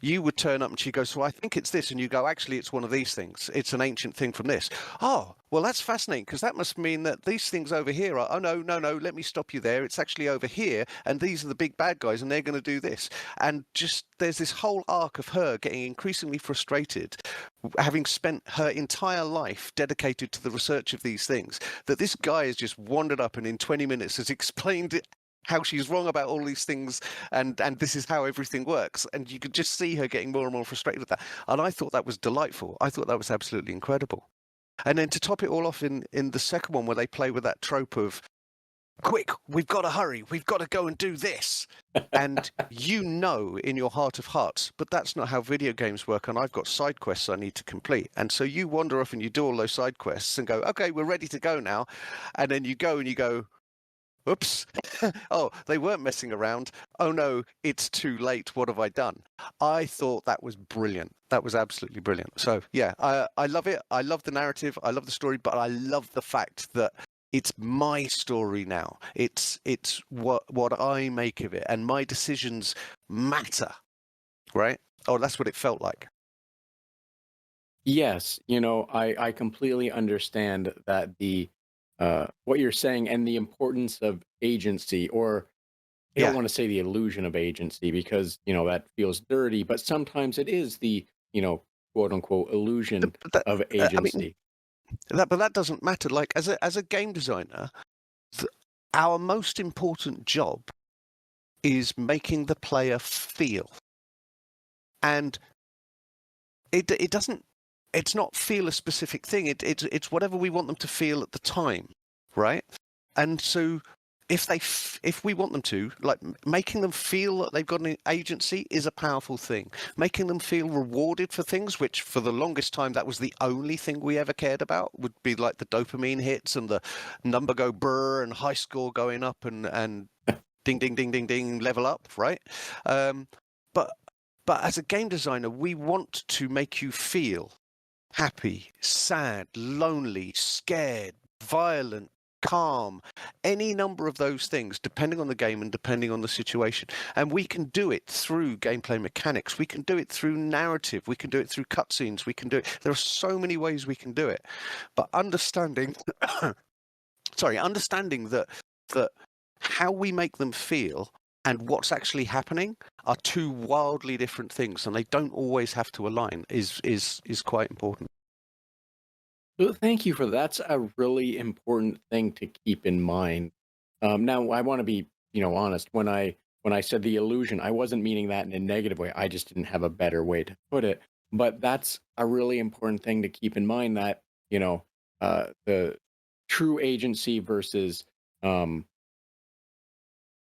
you would turn up and she goes, so I think it's this. And you go, actually, it's one of these things. It's an ancient thing from this. Oh, well, that's fascinating because that must mean that these things over here are, oh, no, no, no, let me stop you there. It's actually over here. And these are the big bad guys and they're going to do this. And just there's this whole arc of her getting increasingly frustrated, having spent her entire life dedicated to the research of these things, that this guy has just wandered up and in 20 minutes has explained it how she's wrong about all these things and this is how everything works, and you could just see her getting more and more frustrated with that, and I thought that was delightful. I thought that was absolutely incredible. And then to top it all off, in the second one where they play with that trope of quick, we've got to hurry, we've got to go and do this, and in your heart of hearts, but that's not how video games work, and I've got side quests I need to complete. And so you wander off and you do all those side quests and go, okay, we're ready to go now, and then you go and you go, oops. Oh, they weren't messing around. Oh no, it's too late. What have I done? I thought that was brilliant. That was absolutely brilliant. So yeah, I love it. I love the narrative. I love the story, but I love the fact that it's my story now. It's what I make of it, and my decisions matter, right? Oh, that's what it felt like. Yes, I completely understand that what you're saying and the importance of agency, or I don't Yeah, want to say the illusion of agency because, that feels dirty, but sometimes it is the, quote unquote illusion but that, of I mean, agency. that doesn't matter. Like as a game designer, th- our most important job is making the player feel. And it doesn't, it's not feel a specific thing. It's whatever we want them to feel at the time, right? And so if we want them to, like, making them feel that they've got an agency is a powerful thing. Making them feel rewarded for things, which for the longest time that was the only thing we ever cared about, would be like the dopamine hits and the number go brr and high score going up and ding ding ding ding ding level up, right? But as a game designer, we want to make you feel happy, sad, lonely, scared, violent, calm, any number of those things, depending on the game and depending on the situation. And we can do it through gameplay mechanics. We can do it through narrative. We can do it through cutscenes. We can do it. There are so many ways we can do it. But understanding, understanding that how we make them feel and what's actually happening are two wildly different things, and they don't always have to align, is quite important. So thank you for that. That's a really important thing to keep in mind. Now, I want to be, honest. When I said the illusion, I wasn't meaning that in a negative way. I just didn't have a better way to put it. But that's a really important thing to keep in mind, that the true agency versus um,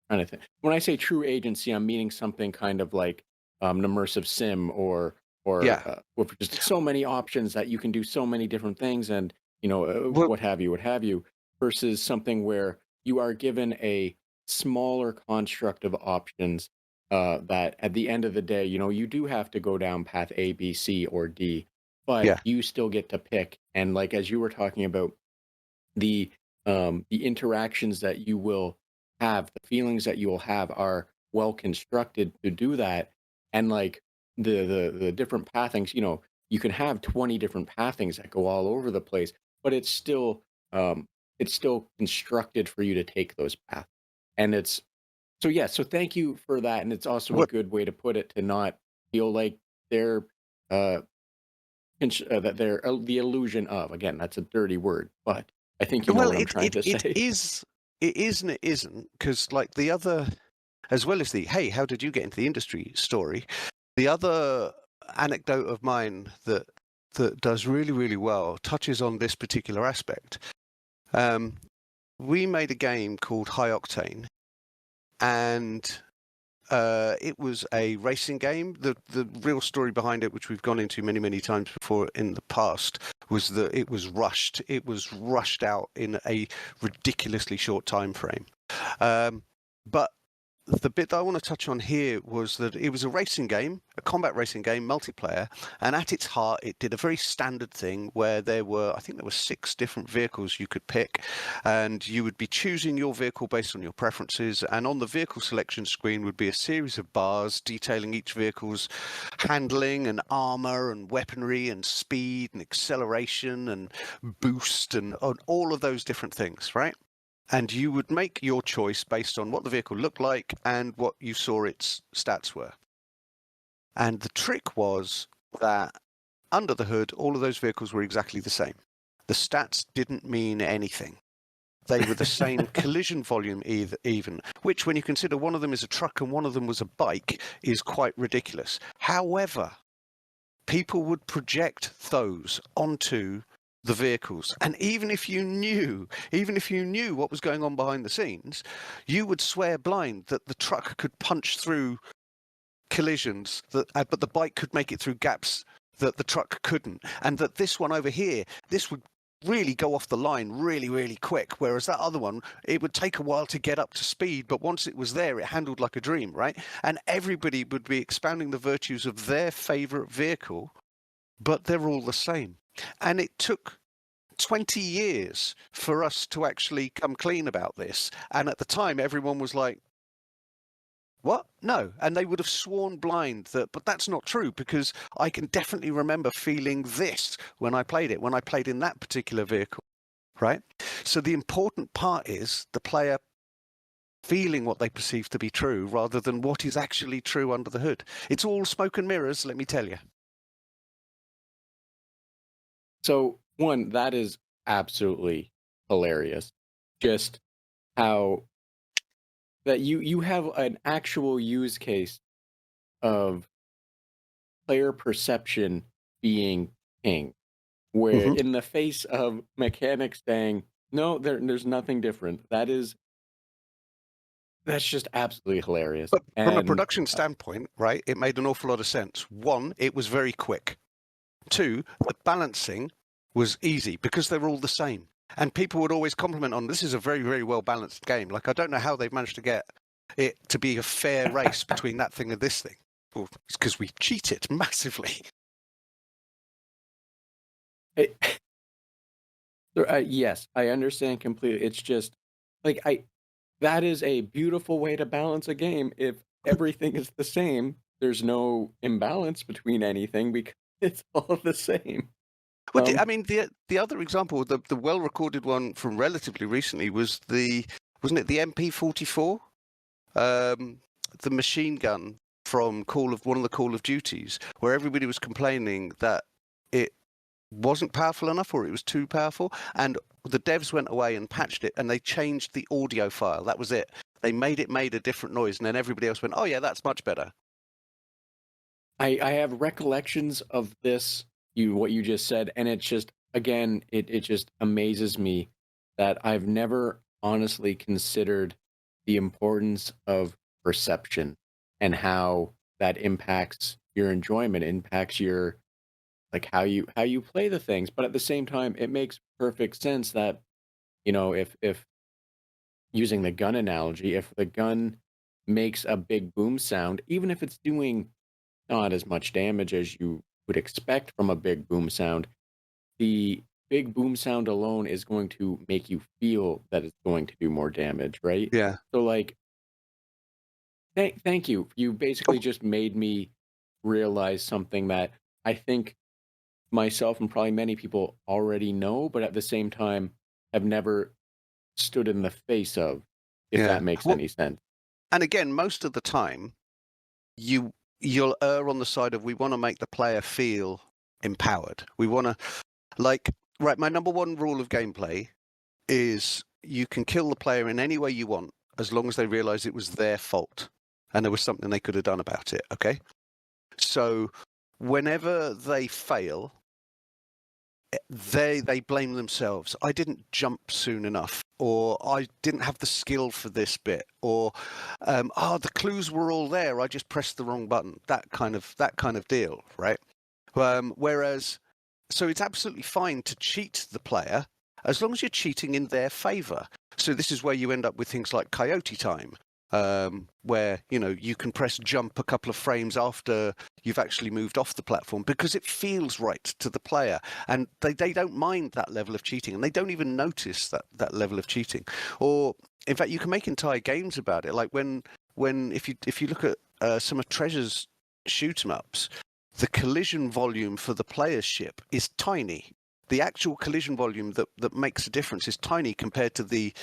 kind of thing. When I say true agency, I'm meaning something kind of like an immersive sim, or Yeah. with just so many options that you can do so many different things, and Well, what have you, versus something where you are given a smaller construct of options that at the end of the day, you do have to go down path A, B, C, or D, but Yeah. you still get to pick. And like as you were talking about the the interactions that you will have, the feelings that you will have are well constructed to do that. And like the different pathings, you can have 20 different pathings that go all over the place, but it's still constructed for you to take those paths. And it's so yeah, so thank you for that. And it's also a What? good way to put it, to not feel like they're uh that they're the illusion of, again, that's a dirty word, but I think you know Well, what I'm trying to say. it is and it isn't, because like the other, as well as the hey, how did you get into the industry story? The other anecdote of mine that does really, really well touches on this particular aspect. We made a game called High Octane, and it was a racing game. The real story behind it, which we've gone into many, many times before in the past, was that it was rushed. It was rushed out in a ridiculously short time frame. But the bit that I want to touch on here was that it was a racing game, a combat racing game, multiplayer, and at its heart, it did a very standard thing where I think there were 6 different vehicles you could pick, and you would be choosing your vehicle based on your preferences, and on the vehicle selection screen would be a series of bars detailing each vehicle's handling and armor and weaponry and speed and acceleration and boost and all of those different things, right? And you would make your choice based on what the vehicle looked like and what you saw its stats were. And the trick was that under the hood, all of those vehicles were exactly the same. The stats didn't mean anything. They were the same collision volume even, which when you consider one of them is a truck and one of them was a bike is quite ridiculous. However, people would project those onto the vehicles, and even if you knew what was going on behind the scenes, you would swear blind that the truck could punch through collisions but the bike could make it through gaps that the truck couldn't, and that this one over here, this would really go off the line really, really quick, whereas that other one, it would take a while to get up to speed, but once it was there, it handled like a dream, right? And everybody would be expounding the virtues of their favorite vehicle, but they're all the same. And it took 20 years for us to actually come clean about this. And at the time, everyone was like, what? No. And they would have sworn blind that, but that's not true, because I can definitely remember feeling this when I played in that particular vehicle, right? So the important part is the player feeling what they perceive to be true rather than what is actually true under the hood. It's all smoke and mirrors, let me tell you. So, one, that is absolutely hilarious. Just how that you have an actual use case of player perception being king, where Mm-hmm. in the face of mechanics saying, no, there's nothing different. That's just absolutely hilarious. But from a And production standpoint, right, it made an awful lot of sense. One, it was very quick. Two, the balancing was easy because they were all the same. And people would always compliment on this is a very, very well balanced game. Like, I don't know how they've managed to get it to be a fair race between that thing and this thing. Well, it's because we cheated massively. it, yes, I understand completely. It's just like that is a beautiful way to balance a game. If everything is the same, there's no imbalance between anything because it's all the same. Well, Um, I mean, the other example, the well recorded one from relatively recently was wasn't it the MP44? The machine gun from one of the Call of Duties, where everybody was complaining that it wasn't powerful enough or it was too powerful, and the devs went away and patched it and they changed the audio file. That was it. They made a different noise, and then everybody else went, oh yeah, that's much better. I have recollections of this, what you just said, and it's just, again, it just amazes me that I've never honestly considered the importance of perception and how that impacts your enjoyment, impacts your, like, how you play the things. But at the same time, it makes perfect sense that, if using the gun analogy, if the gun makes a big boom sound, even if it's doing not as much damage as you would expect from a big boom sound, the big boom sound alone is going to make you feel that it's going to do more damage, right? Yeah. So, like, thank you. You basically Oh, just made me realize something that I think myself and probably many people already know, but at the same time have never stood in the face of, if yeah. that makes Well, any sense. and again, most of the time, you'll err on the side of we want to make the player feel empowered. We want to like right. My number one rule of gameplay is you can kill the player in any way you want as long as they realize it was their fault and there was something they could have done about it. Okay, so whenever they fail, they blame themselves. I didn't jump soon enough, or I didn't have the skill for this bit, or the clues were all there. I just pressed the wrong button. That kind of deal, right? Whereas, so it's absolutely fine to cheat the player as long as you're cheating in their favor. So this is where you end up with things like coyote time, where you can press jump a couple of frames after you've actually moved off the platform because it feels right to the player, and they don't mind that level of cheating, and they don't even notice that level of cheating. Or in fact, you can make entire games about it. Like when if you look at some of Treasure's shoot 'em ups, the collision volume for the player's ship is tiny. The actual collision volume that makes a difference is tiny compared to the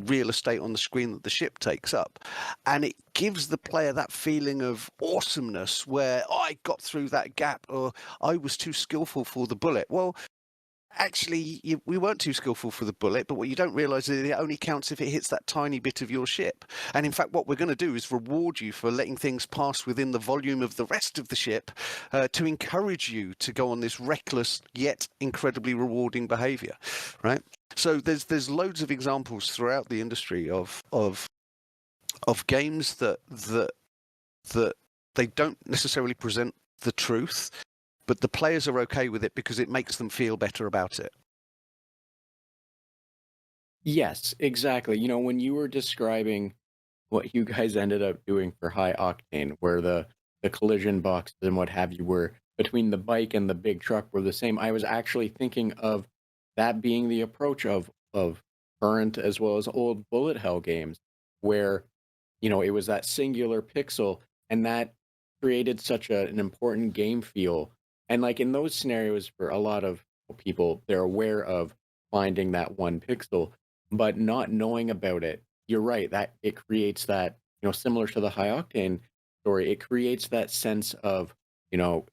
real estate on the screen that the ship takes up. And it gives the player that feeling of awesomeness where I got through that gap, or I was too skillful for the bullet. Well, actually, we weren't too skillful for the bullet, but what you don't realize is it only counts if it hits that tiny bit of your ship. And in fact, what we're going to do is reward you for letting things pass within the volume of the rest of the ship, to encourage you to go on this reckless yet incredibly rewarding behavior, right? So there's loads of examples throughout the industry of games that they don't necessarily present the truth, but the players are okay with it because it makes them feel better about it. Yes, exactly. When you were describing what you guys ended up doing for High Octane, where the collision boxes and what have you were between the bike and the big truck were the same, I was actually thinking of that being the approach of current as well as old bullet hell games, where it was that singular pixel, and that created such an important game feel. And like in those scenarios, for a lot of people, they're aware of finding that one pixel, but not knowing about it. You're right that it creates that, similar to the High Octane story, it creates that sense of, you know,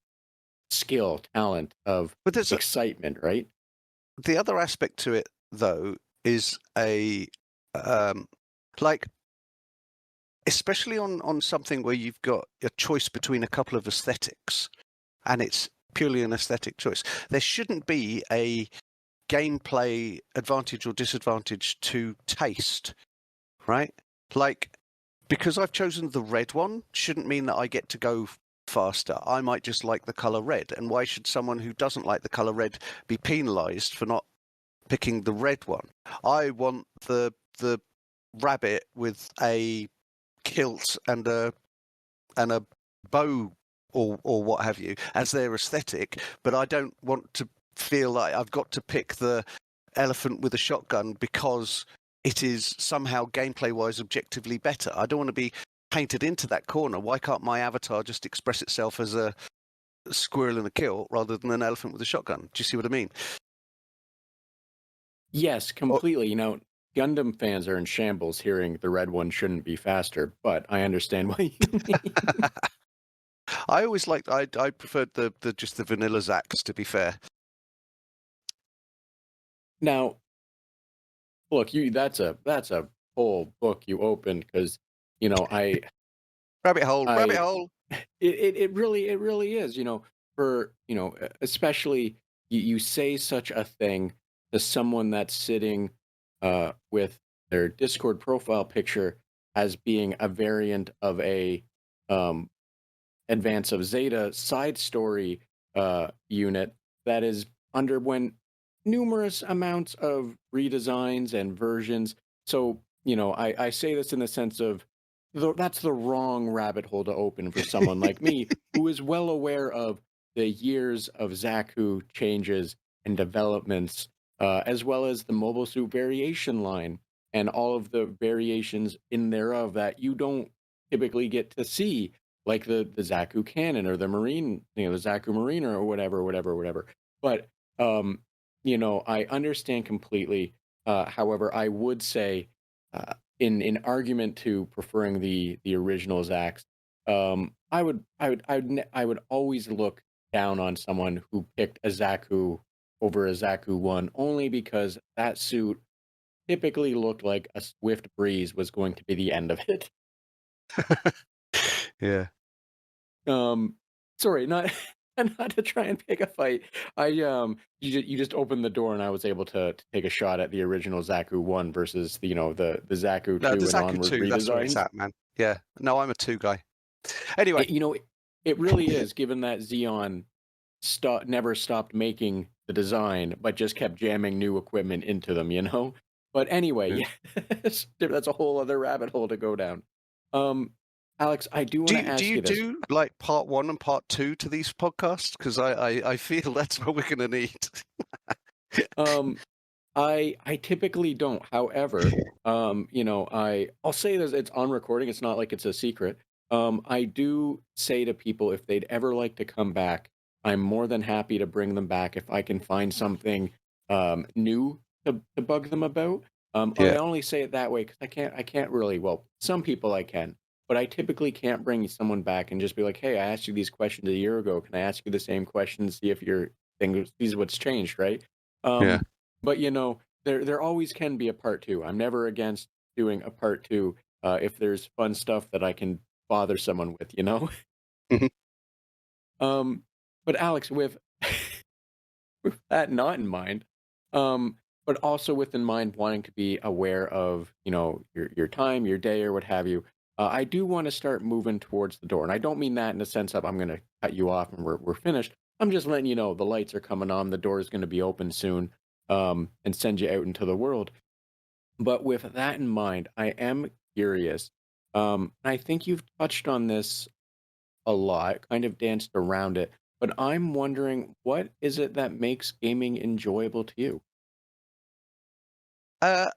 skill, talent, of But there's excitement, right? the other aspect to it, though, is um, like especially on something where you've got a choice between a couple of aesthetics, and it's purely an aesthetic choice. There shouldn't be a gameplay advantage or disadvantage to taste, right? Like, because I've chosen the red one shouldn't mean that I get to go faster. I might just like the color red. And why should someone who doesn't like the color red be penalized for not picking the red one? I want the rabbit with a kilt and a bow or what have you as their aesthetic, but I don't want to feel like I've got to pick the elephant with a shotgun because it is somehow gameplay wise objectively better. I don't want to be painted into that corner. Why can't my avatar just express itself as a squirrel in a kilt rather than an elephant with a shotgun? Do you see what I mean? Yes, Oh, completely. Gundam fans are in shambles hearing the red one shouldn't be faster, but I understand what you mean. I always liked. I preferred the just the vanilla Zax, to be fair. Now, look, you that's a whole book you opened because I Rabbit hole, rabbit I hole. it really is, for especially you say such a thing to someone that's sitting with their Discord profile picture as being a variant of a um Advance of Zeta side story unit that is underwent numerous amounts of redesigns and versions. So I say this in the sense of that's the wrong rabbit hole to open for someone like me who is well aware of the years of Zaku changes and developments, as well as the Mobile Suit Variation line and all of the variations in thereof that you don't typically get to see, like the Zaku Cannon or the Marine, the Zaku Mariner or whatever, whatever, whatever. But um, I understand completely. However, I would say, in argument to preferring the original Zax, I would always look down on someone who picked a Zaku over a Zaku one, only because that suit typically looked like a swift breeze was going to be the end of it. Yeah. Um, sorry, not not to try and pick a fight. You just opened the door and I was able to take a shot at the original Zaku one versus the Zaku No, the two and Zaku onward 2, that's where it's redesigns. at, man. Yeah. No, I'm a 2 guy. Anyway. It really is, given that Xeon never stopped making the design, but just kept jamming new equipment into them. But anyway, Yeah. yes, that's a whole other rabbit hole to go down. Um, Alex, I do want to Do ask you you this. do like part 1 and part 2 to these podcasts? Because I feel that's what we're gonna need. Um, I typically don't. However, I'll say this, it's on recording, it's not like it's a secret. I do say to people if they'd ever like to come back, I'm more than happy to bring them back if I can find something new to bug them about. I Yeah. only say it that way because I can't really, well, some people I can, but I typically can't bring someone back and just be like, hey, I asked you these questions a year ago. Can I ask you the same questions, see if your thing sees what's changed, right? Yeah. But there always can be a part two. I'm never against doing a part two if there's fun stuff that I can bother someone with. Mhm. Um, but Alex, with with that not in mind, but also with in mind wanting to be aware of your time, your day, or what have you. I do want to start moving towards the door, and I don't mean that in the sense of I'm going to cut you off and we're finished. I'm just letting you know the lights are coming on, the door is going to be open soon, and send you out into the world. But with that in mind, I am curious. I think you've touched on this a lot, kind of danced around it, but I'm wondering what is it that makes gaming enjoyable to you? Uh,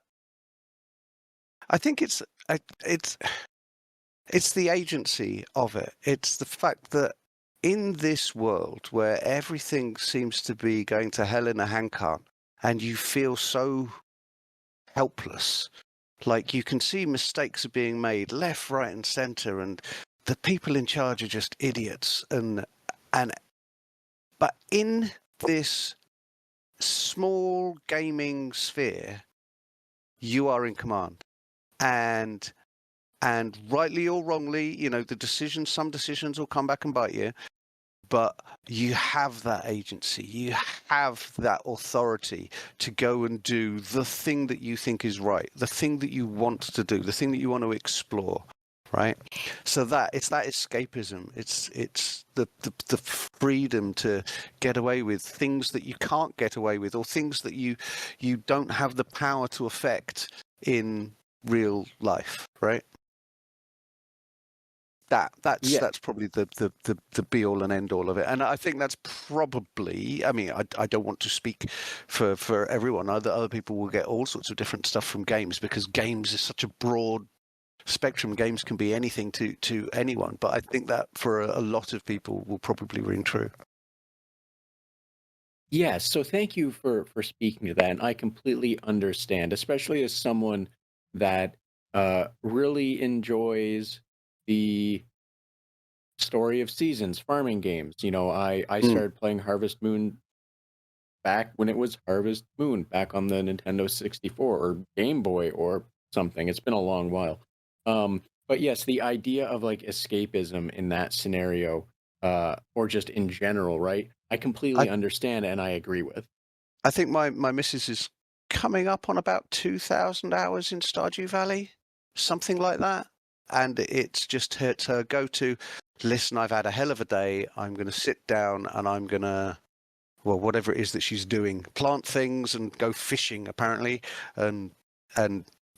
I think it's it's the agency of it. It's the fact that in this world where everything seems to be going to hell in a handcart, and you feel so helpless. Like you can see mistakes are being made left, right, and center, and the people in charge are just idiots. And but in this small gaming sphere, you are in command, and and rightly or wrongly, some decisions will come back and bite you, but you have that agency, you have that authority to go and do the thing that you think is right, the thing that you want to do, the thing that you want to explore, right? So that it's that escapism, it's the freedom to get away with things that you can't get away with, or things that you don't have the power to affect in real life, right? Yeah, That's probably the be all and end all of it, and I think that's probably. I mean, I don't want to speak for everyone. Other people will get all sorts of different stuff from games, because games is such a broad spectrum. Games can be anything to anyone, but I think that for a lot of people will probably ring true. yeah. So thank you for speaking to that, and I completely understand, especially as someone that really enjoys the story of seasons farming games. I Mm. started playing Harvest Moon back when it was Harvest Moon, back on the Nintendo 64 or Game Boy or something. It's been a long while. But yes, the idea of like escapism in that scenario, or just in general, right? I I completely understand and I agree with. I think my missus is coming up on about 2,000 hours in Stardew Valley, something like that. And it's just her go-to. Listen, I've had a hell of a day. I'm going to sit down and I'm going to, well, whatever it is that she's doing, plant things and go fishing apparently. And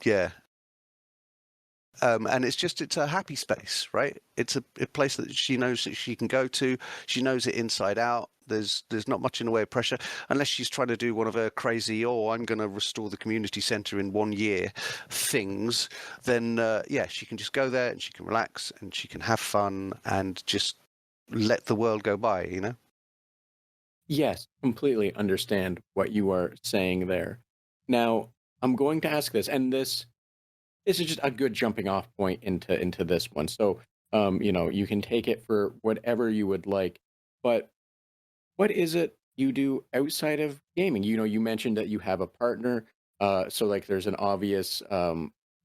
yeah, And it's a happy space, right? It's a place that she knows that she can go to. She knows it inside out. There's not much in the way of pressure, unless she's trying to do one of her crazy, oh, I'm going to restore the community centre in 1 year things. Then yeah, she can just go there and she can relax and she can have fun and just let the world go by, you know? Yes, completely understand what you are saying there. Now, I'm going to ask this, and this is just a good jumping off point into this one. So, you can take it for whatever you would like, but what is it you do outside of gaming? You mentioned that you have a partner, so like there's an obvious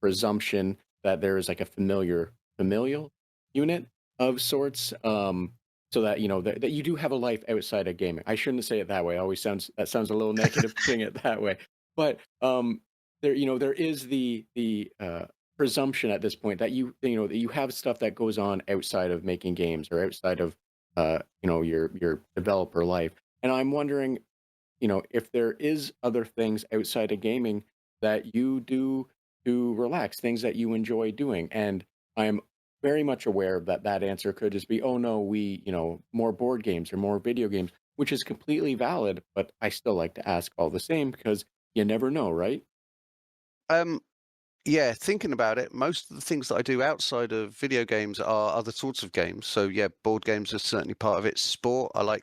presumption that there is like a familial unit of sorts, so that that you do have a life outside of gaming. I shouldn't say it that way. It always sounds a little negative putting it that way, but there is the presumption at this point that that you have stuff that goes on outside of making games or outside of your developer life. And I'm wondering, if there is other things outside of gaming that you do to relax, things that you enjoy doing. And I'm very much aware that that answer could just be, oh no, more board games or more video games, which is completely valid. But I still like to ask all the same because you never know, right? Um, Yeah, thinking about it, most of the things that I do outside of video games are other sorts of games. So yeah, board games are certainly part of it. Sport, I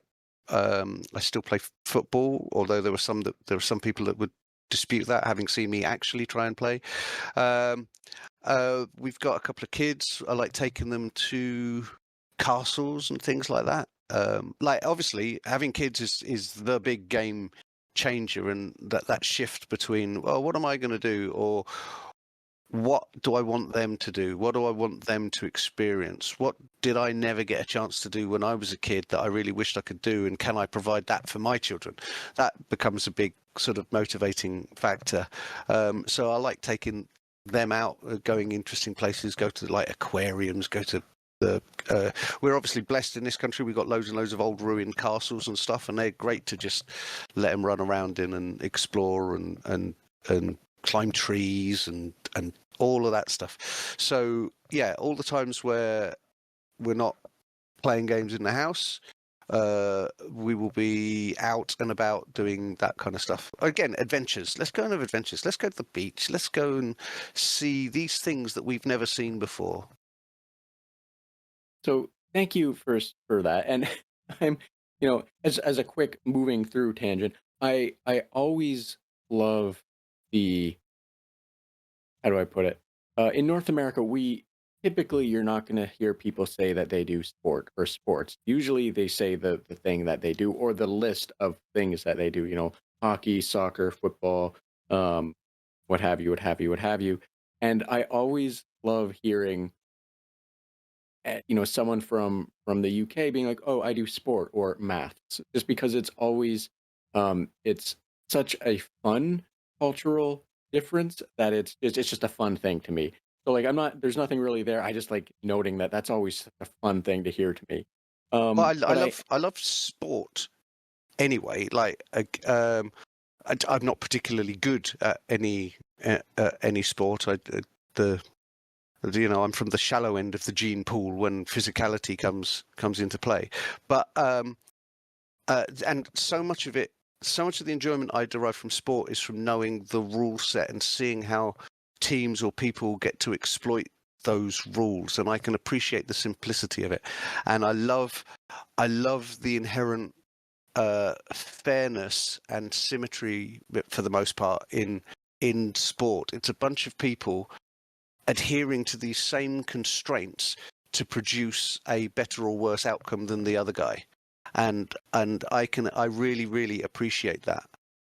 still play football, although there were some people that would dispute that, having seen me actually try and play. Um, we've got a couple of kids. I like taking them to castles and things like that. Like obviously having kids is the big game changer, and that shift between, well, what am I going to do, or what do I want them to do? What do I want them to experience? What did I never get a chance to do when I was a kid that I really wished I could do? And can I provide that for my children? That becomes a big sort of motivating factor. So I like taking them out, going interesting places, go to like aquariums, go to the we're obviously blessed in this country. We've got loads and loads of old ruined castles and stuff, and they're great to just let them run around in and explore and climb trees and all of that stuff. So yeah, all the times where we're not playing games in the house, we will be out and about doing that kind of stuff. Again, adventures. Let's go and have adventures. Let's go to the beach. Let's go and see these things that we've never seen before. So thank you for that. And I'm, as a quick moving through tangent, I always love the how do I put it? In North America, we typically you're not going to hear people say that they do sport or sports. Usually they say the thing that they do or the list of things that they do, hockey, soccer, football, um, what have you, what have you, what have you. And I always love hearing someone from the UK being like, "Oh, I do sport or maths," just because it's such a fun cultural difference that it's just a fun thing to me. So like, there's nothing really there. I just like noting that that's always such a fun thing to hear to me. Well, But I love sport anyway. Like I'm not particularly good at any sport. The I'm from the shallow end of the gene pool when physicality comes into play. But and so much of the enjoyment I derive from sport is from knowing the rule set and seeing how teams or people get to exploit those rules, and I can appreciate the simplicity of it. And I love the inherent fairness and symmetry for the most part in sport. It's a bunch of people adhering to these same constraints to produce a better or worse outcome than the other guy, and I really appreciate that.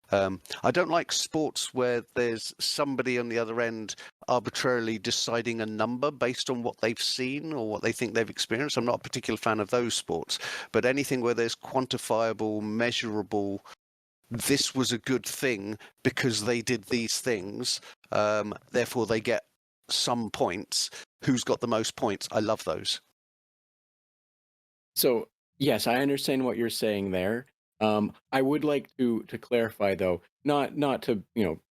I don't like sports where there's somebody on the other end arbitrarily deciding a number based on what they've seen or what they think they've experienced. I'm not a particular fan of those sports, but anything where there's quantifiable, measurable, this was a good thing because they did these things, therefore they get some points. Who's got the most points? I love those. So yes, I understand what you're saying there. I would like to clarify though, not to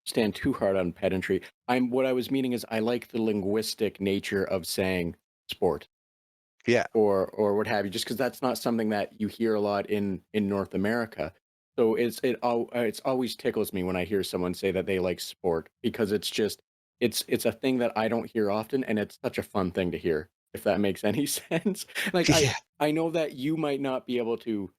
stand too hard on pedantry. What I was meaning is I like the linguistic nature of saying sport Yeah. or what have you, just because that's not something that you hear a lot in North America. So it's always tickles me when I hear someone say that they like sport because it's a thing that I don't hear often, and it's such a fun thing to hear. If that makes any sense, like Yeah. I know that you might not be able to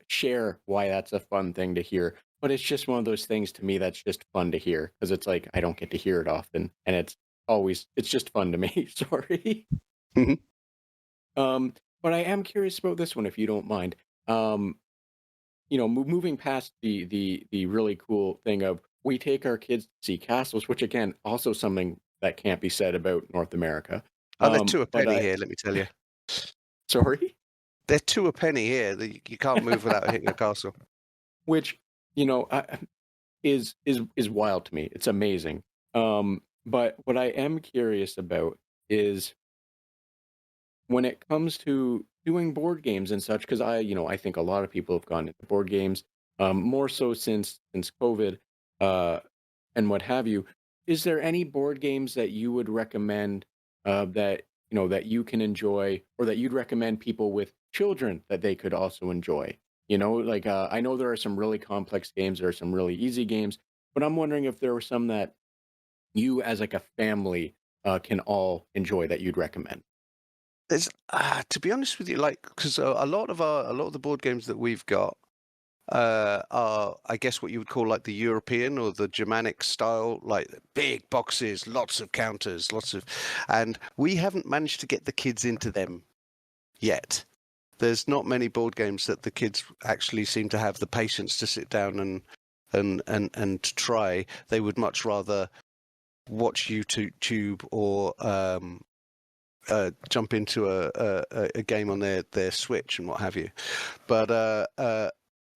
share why that's a fun thing to hear, but it's just one of those things to me that's just fun to hear because it's like I don't get to hear it often, and it's just fun to me. Sorry. Mhm. Um, but I am curious about this one, if you don't mind. Um, moving past the really cool thing of we take our kids to see castles, which again, also something that can't be said about North America. Oh, they're two a But penny I here, let me tell you. sorry, They're two a penny here. You can't move without hitting a castle. which is wild to me. It's amazing. But what I am curious about is when it comes to doing board games and such, because I think a lot of people have gone into board games, more so since COVID, uh, and what have you. Is there any board games that you would recommend that that you can enjoy, or that you'd recommend people with children that they could also enjoy? Like I know there are some really complex games, there are some really easy games, but I'm wondering if there were some that you, as like a family, can all enjoy that you'd recommend. There's to be honest with you, like, because a lot of the board games that we've got are, I guess, what you would call like the European or the Germanic style, like big boxes, lots of counters, and we haven't managed to get the kids into them yet. There's not many board games that the kids actually seem to have the patience to sit down and try. They would much rather watch YouTube or jump into a game on their Switch and what have you. But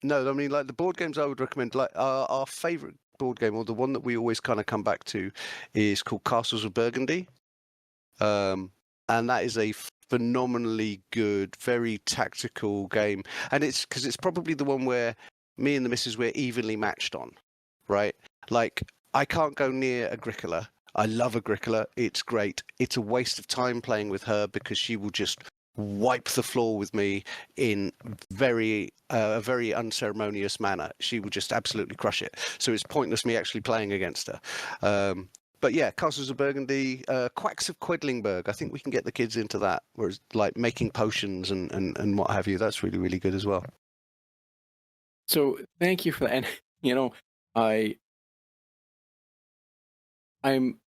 no, I mean, like the board games I would recommend, like our favorite board game, or the one that we always kind of come back to, is called Castles of Burgundy. And that is a phenomenally good, very tactical game. And it's because it's probably the one where me and the missus we're evenly matched on, right? Like I can't go near Agricola. I love Agricola. It's great. It's a waste of time playing with her because she will just wipe the floor with me in a very unceremonious manner. She will just absolutely crush it. So it's pointless me actually playing against her. But yeah, Castles of Burgundy, Quacks of Quedlingberg. I think we can get the kids into that, whereas like making potions and what have you. That's really, really good as well. So thank you for that. And I I'm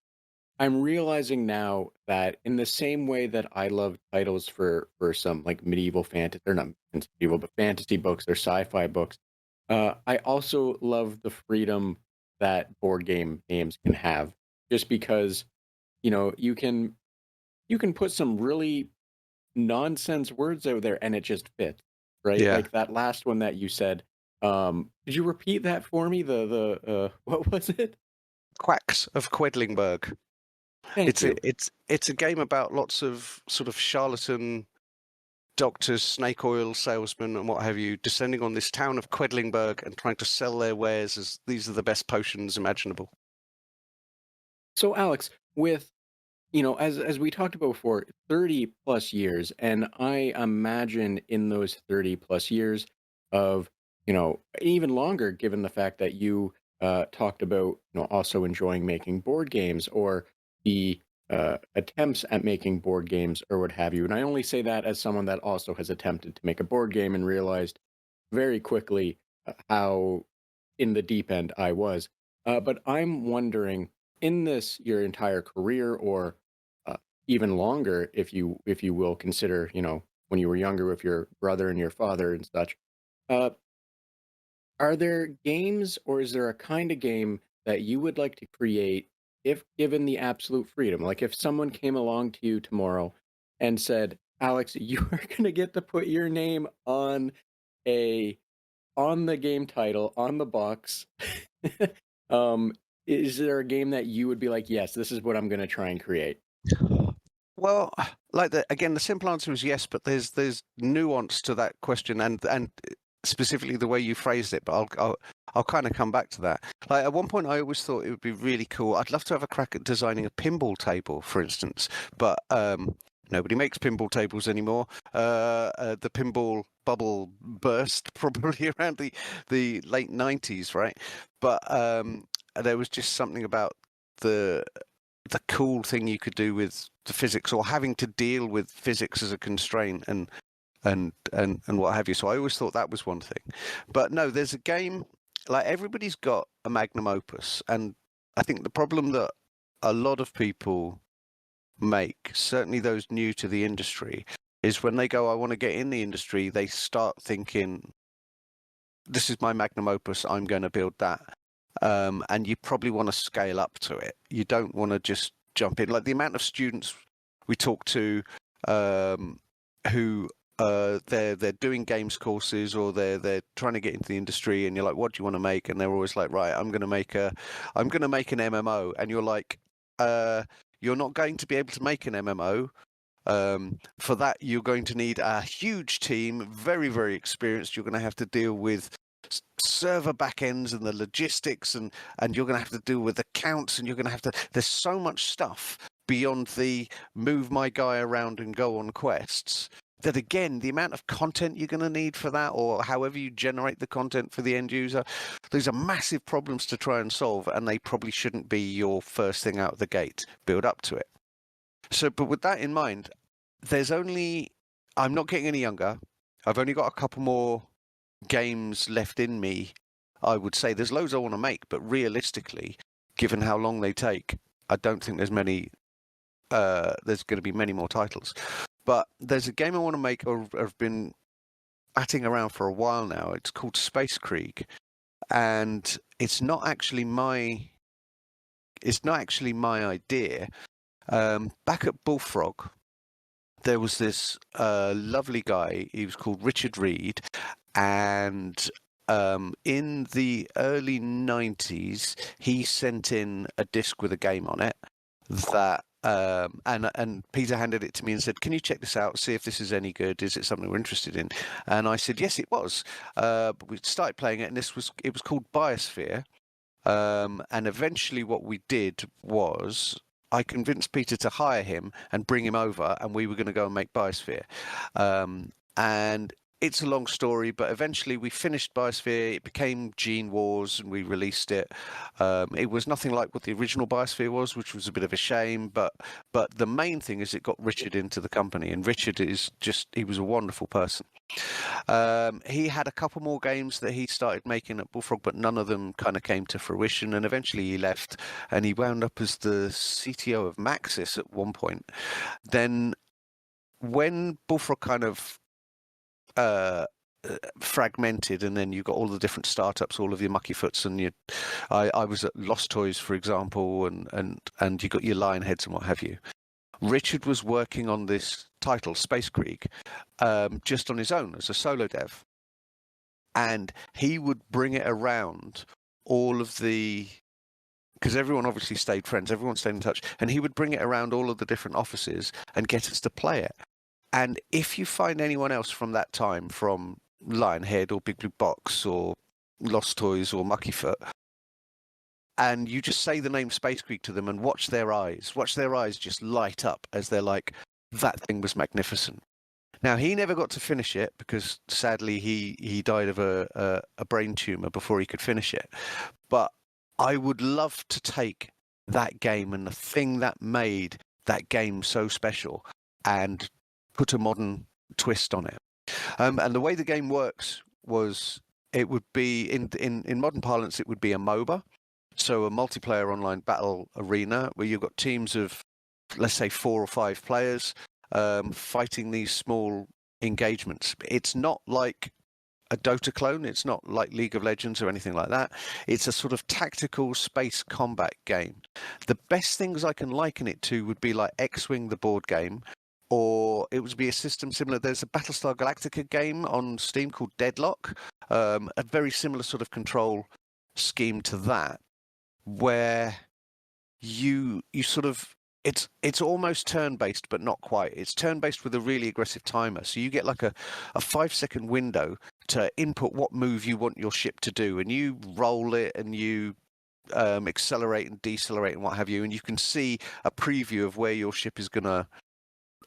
I'm realizing now that in the same way that I love titles for some like medieval fantasy, or not medieval, but fantasy books or sci-fi books, I also love the freedom that board games can have. Just because you can put some really nonsense words out there and it just fits, right? Yeah, Like that last one that you said. Could you repeat that for me? The what was it? Quacks of Quedlingberg. Thank you. It's a game about lots of sort of charlatan doctors, snake oil salesmen, and what have you, descending on this town of Quedlingberg and trying to sell their wares as these are the best potions imaginable. So Alex, with as we talked about before, 30 plus years, and I imagine in those 30 plus years of, even longer, given the fact that you talked about, also enjoying making board games or the attempts at making board games or what have you. And I only say that as someone that also has attempted to make a board game and realized very quickly how in the deep end I was. But I'm wondering, in this your entire career, or uh, even longer, if you will consider, when you were younger with your brother and your father and such. Uh, are there games, or is there a kind of game that you would like to create if given the absolute freedom? Like if someone came along to you tomorrow and said, "Alex, you are going to get to put your name a on the game title, on the box." um, is there a game that you would be like, "Yes, this is what I'm gonna try and create"? Well, like the simple answer is yes, but there's nuance to that question, and specifically the way you phrased it, but I'll kind of come back to that. Like at one point, I always thought it would be really cool. I'd love to have a crack at designing a pinball table, for instance, but nobody makes pinball tables anymore. The pinball bubble burst probably around the late 90s, right? But there was just something about the cool thing you could do with the physics, or having to deal with physics as a constraint and what have you. So I always thought that was one thing. But no, there's a game, like everybody's got a magnum opus, and I think the problem that a lot of people make, certainly those new to the industry, is when they go, I want to get in the industry, they start thinking, this is my magnum opus, I'm going to build that. And you probably want to scale up to it. You don't want to just jump in. Like the amount of students we talk to who they're doing games courses, or they're trying to get into the industry, and you're like, what do you want to make? And they're always like, right, I'm going to make an MMO. And you're like, you're not going to be able to make an MMO. For that, you're going to need a huge team, very, very experienced. You're going to have to deal with server backends and the logistics, and you're going to have to deal with accounts, and you're going to have to, there's so much stuff beyond the move my guy around and go on quests, that again, the amount of content you're going to need for that, or however you generate the content for the end user, these are massive problems to try and solve, and they probably shouldn't be your first thing out of the gate. Build up to it. So, but with that in mind, I'm not getting any younger. I've only got a couple more games left in me. I would say there's loads I want to make, but realistically, given how long they take, I don't think there's going to be many more titles. But there's a game I want to make, or I've been batting around for a while now. It's called Space Krieg, and it's not actually my idea. Back at Bullfrog, there was this lovely guy. He was called Richard Reed, and in the early 90s, he sent in a disc with a game on it that and Peter handed it to me and said, can you check this out, see if this is any good, is it something we're interested in? And I said yes, it was. But we started playing it, and it was called Biosphere. And eventually what we did was I convinced Peter to hire him and bring him over, and we were going to go and make Biosphere. And it's a long story, but eventually we finished Biosphere. It became Gene Wars, and we released it. It was nothing like what the original Biosphere was, which was a bit of a shame. But the main thing is it got Richard into the company, and Richard he was a wonderful person. He had a couple more games that he started making at Bullfrog, but none of them kind of came to fruition. And eventually he left, and he wound up as the CTO of Maxis at one point. Then when Bullfrog kind of fragmented, and then you got all the different startups, all of your Muckyfoots, and I was at Lost Toys, for example, and you got your Lionheads and what have you. Richard was working on this title, Space Krieg, just on his own as a solo dev, and he would bring it around all of because everyone obviously stayed friends, everyone stayed in touch, and he would bring it around all of the different offices and get us to play it. And if you find anyone else from that time, from Lionhead or Big Blue Box or Lost Toys or Muckyfoot, and you just say the name Space Krieg to them and watch their eyes just light up as they're like, that thing was magnificent. Now, he never got to finish it because sadly he died of a brain tumor before he could finish it. But I would love to take that game and the thing that made that game so special and put a modern twist on it. And the way the game works was, it would be in modern parlance, it would be a MOBA, so a multiplayer online battle arena where you've got teams of, let's say, 4 or 5 players fighting these small engagements. It's not like a Dota clone. It's not like League of Legends or anything like that. It's a sort of tactical space combat game. The best things I can liken it to would be like X-Wing, the board game, or it would be a system similar. There's a Battlestar Galactica game on Steam called Deadlock, a very similar sort of control scheme to that, where you sort of, it's almost turn-based, but not quite. It's turn-based with a really aggressive timer. So you get like a 5-second window to input what move you want your ship to do, and you roll it and you accelerate and decelerate and what have you, and you can see a preview of where your ship is going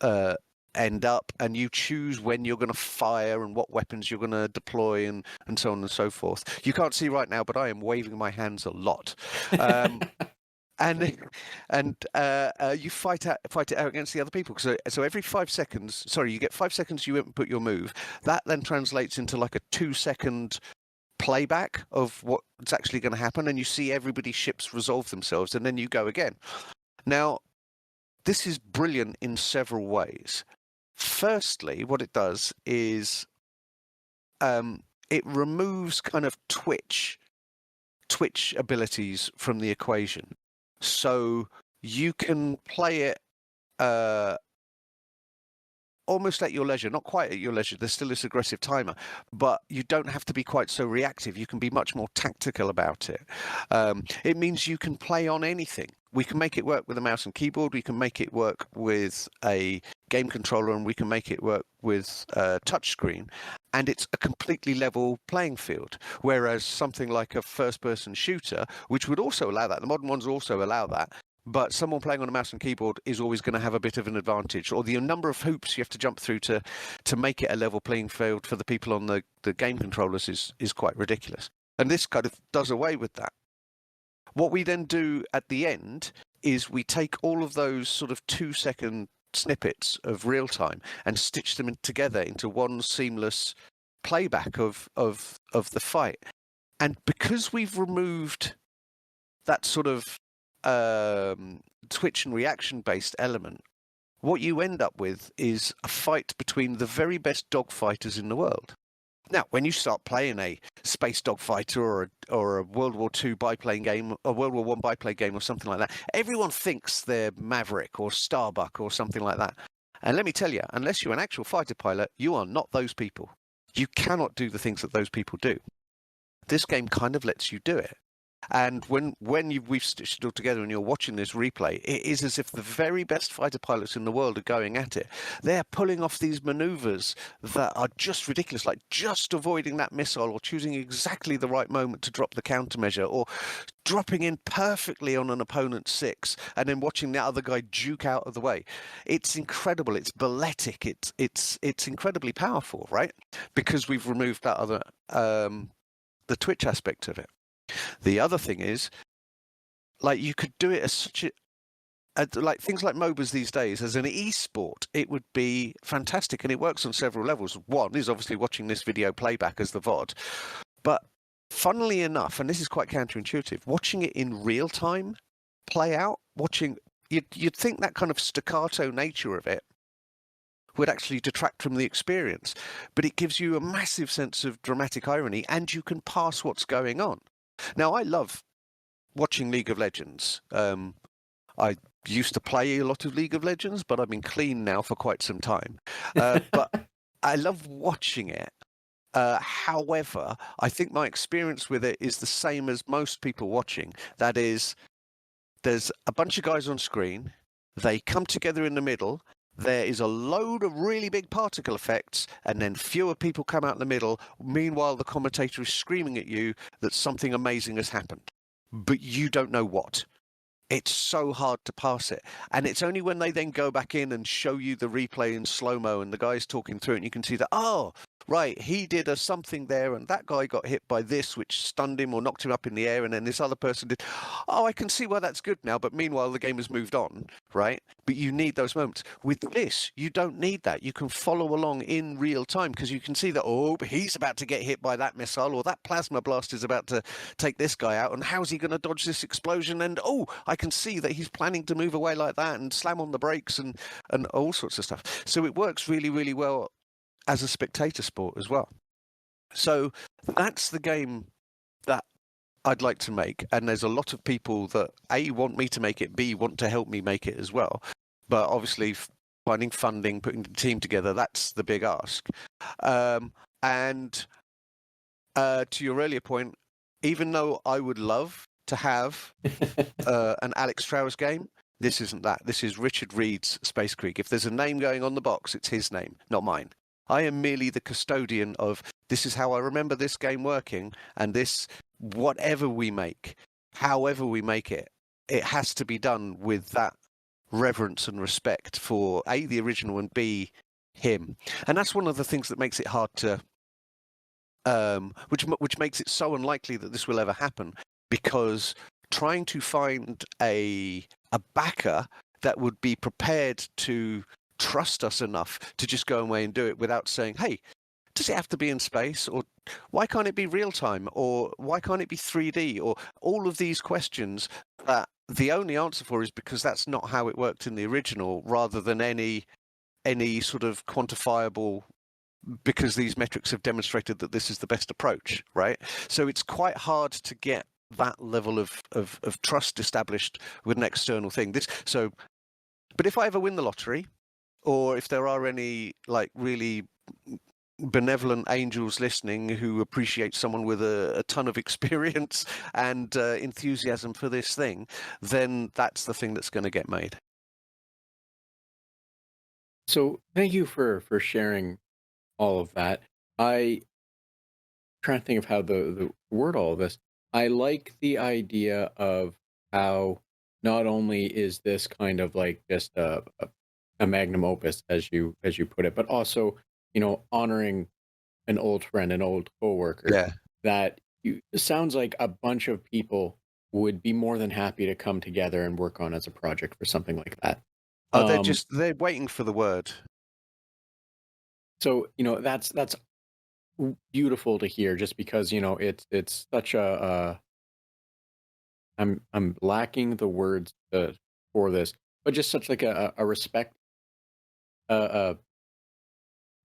to end up, and you choose when you're going to fire and what weapons you're going to deploy and so on and so forth. You can't see right now, but I am waving my hands a lot. And you fight it out against the other people. So every 5 seconds, you get 5 seconds you input your move. That then translates into like a 2-second playback of what's actually going to happen, and you see everybody's ships resolve themselves, and then you go again. Now, this is brilliant in several ways. Firstly, what it does is it removes kind of twitch abilities from the equation. So you can play it almost at your leisure, not quite at your leisure. There's still this aggressive timer, but you don't have to be quite so reactive. You can be much more tactical about it. It means you can play on anything. We can make it work with a mouse and keyboard. We can make it work with a game controller, and we can make it work with a touchscreen. And it's a completely level playing field. Whereas something like a first-person shooter, which would also allow that, the modern ones also allow that, but someone playing on a mouse and keyboard is always going to have a bit of an advantage, or the number of hoops you have to jump through to make it a level playing field for the people on the game controllers is quite ridiculous. And this kind of does away with that. What we then do at the end is we take all of those sort of 2-second snippets of real time and stitch them together into one seamless playback of the fight. And because we've removed that sort of twitch and reaction based element, what you end up with is a fight between the very best dogfighters in the world. Now, when you start playing a space dogfighter or a World War II biplane game, a World War I biplane game or something like that, everyone thinks they're Maverick or Starbuck or something like that. And let me tell you, unless you're an actual fighter pilot, you are not those people. You cannot do the things that those people do. This game kind of lets you do it. And when we've stitched it all together and you're watching this replay, it is as if the very best fighter pilots in the world are going at it. They're pulling off these maneuvers that are just ridiculous, like just avoiding that missile or choosing exactly the right moment to drop the countermeasure, or dropping in perfectly on an opponent's 6 and then watching the other guy juke out of the way. It's incredible. It's balletic. It's incredibly powerful, right? Because we've removed that other the twitch aspect of it. The other thing is, like, you could do it as such like things like MOBAs these days as an e-sport. It would be fantastic, and it works on several levels. One is obviously watching this video playback as the VOD, but funnily enough, and this is quite counterintuitive, watching it in real time play out, you'd think that kind of staccato nature of it would actually detract from the experience, but it gives you a massive sense of dramatic irony, and you can pass what's going on. Now, I love watching League of Legends. I used to play a lot of League of Legends, but I've been clean now for quite some time. But I love watching it. However, I think my experience with it is the same as most people watching. That is, there's a bunch of guys on screen. They come together in the middle. There is a load of really big particle effects, and then fewer people come out in the middle. Meanwhile, the commentator is screaming at you that something amazing has happened, but you don't know what. It's so hard to pass it. And it's only when they then go back in and show you the replay in slow-mo and the guy's talking through it, and you can see that, oh, right, he did a something there, and that guy got hit by this, which stunned him or knocked him up in the air, and then this other person did. Oh, I can see why that's good now, but meanwhile, the game has moved on, right? But you need those moments. With this, you don't need that. You can follow along in real time because you can see that, oh, he's about to get hit by that missile, or that plasma blast is about to take this guy out, and how's he going to dodge this explosion? And, oh, I can see that he's planning to move away like that and slam on the brakes and all sorts of stuff. So it works really, really well as a spectator sport as well. So that's the game that I'd like to make. And there's a lot of people that A, want me to make it, B, want to help me make it as well. But obviously finding funding, putting the team together, that's the big ask. And to your earlier point, even though I would love to have an Alex Trowers game, this isn't that. This is Richard Reed's Space Creek. If there's a name going on the box, it's his name, not mine. I am merely the custodian of this is how I remember this game working, and this, whatever we make, however we make it, it has to be done with that reverence and respect for A, the original, and B, him. And that's one of the things that makes it hard to, which makes it so unlikely that this will ever happen, because trying to find a backer that would be prepared to trust us enough to just go away and do it without saying, hey, does it have to be in space, or why can't it be real time, or why can't it be 3D, or all of these questions that the only answer for is because that's not how it worked in the original, rather than any sort of quantifiable, because these metrics have demonstrated that this is the best approach, right? So it's quite hard to get that level of trust established with an external thing. But if I ever win the lottery, or if there are any like really benevolent angels listening who appreciate someone with a ton of experience and enthusiasm for this thing, then that's the thing that's going to get made. So thank you for sharing all of that. I trying to think of how the word all of this. I like the idea of how not only is this kind of like just a magnum opus as you put it, but also, honoring an old friend, an old coworker Yeah. that it sounds like a bunch of people would be more than happy to come together and work on as a project for something like that. Oh, Um, they're waiting for the word. so that's beautiful to hear, just because it's such I'm lacking the words for this, but just such like a respect. Uh,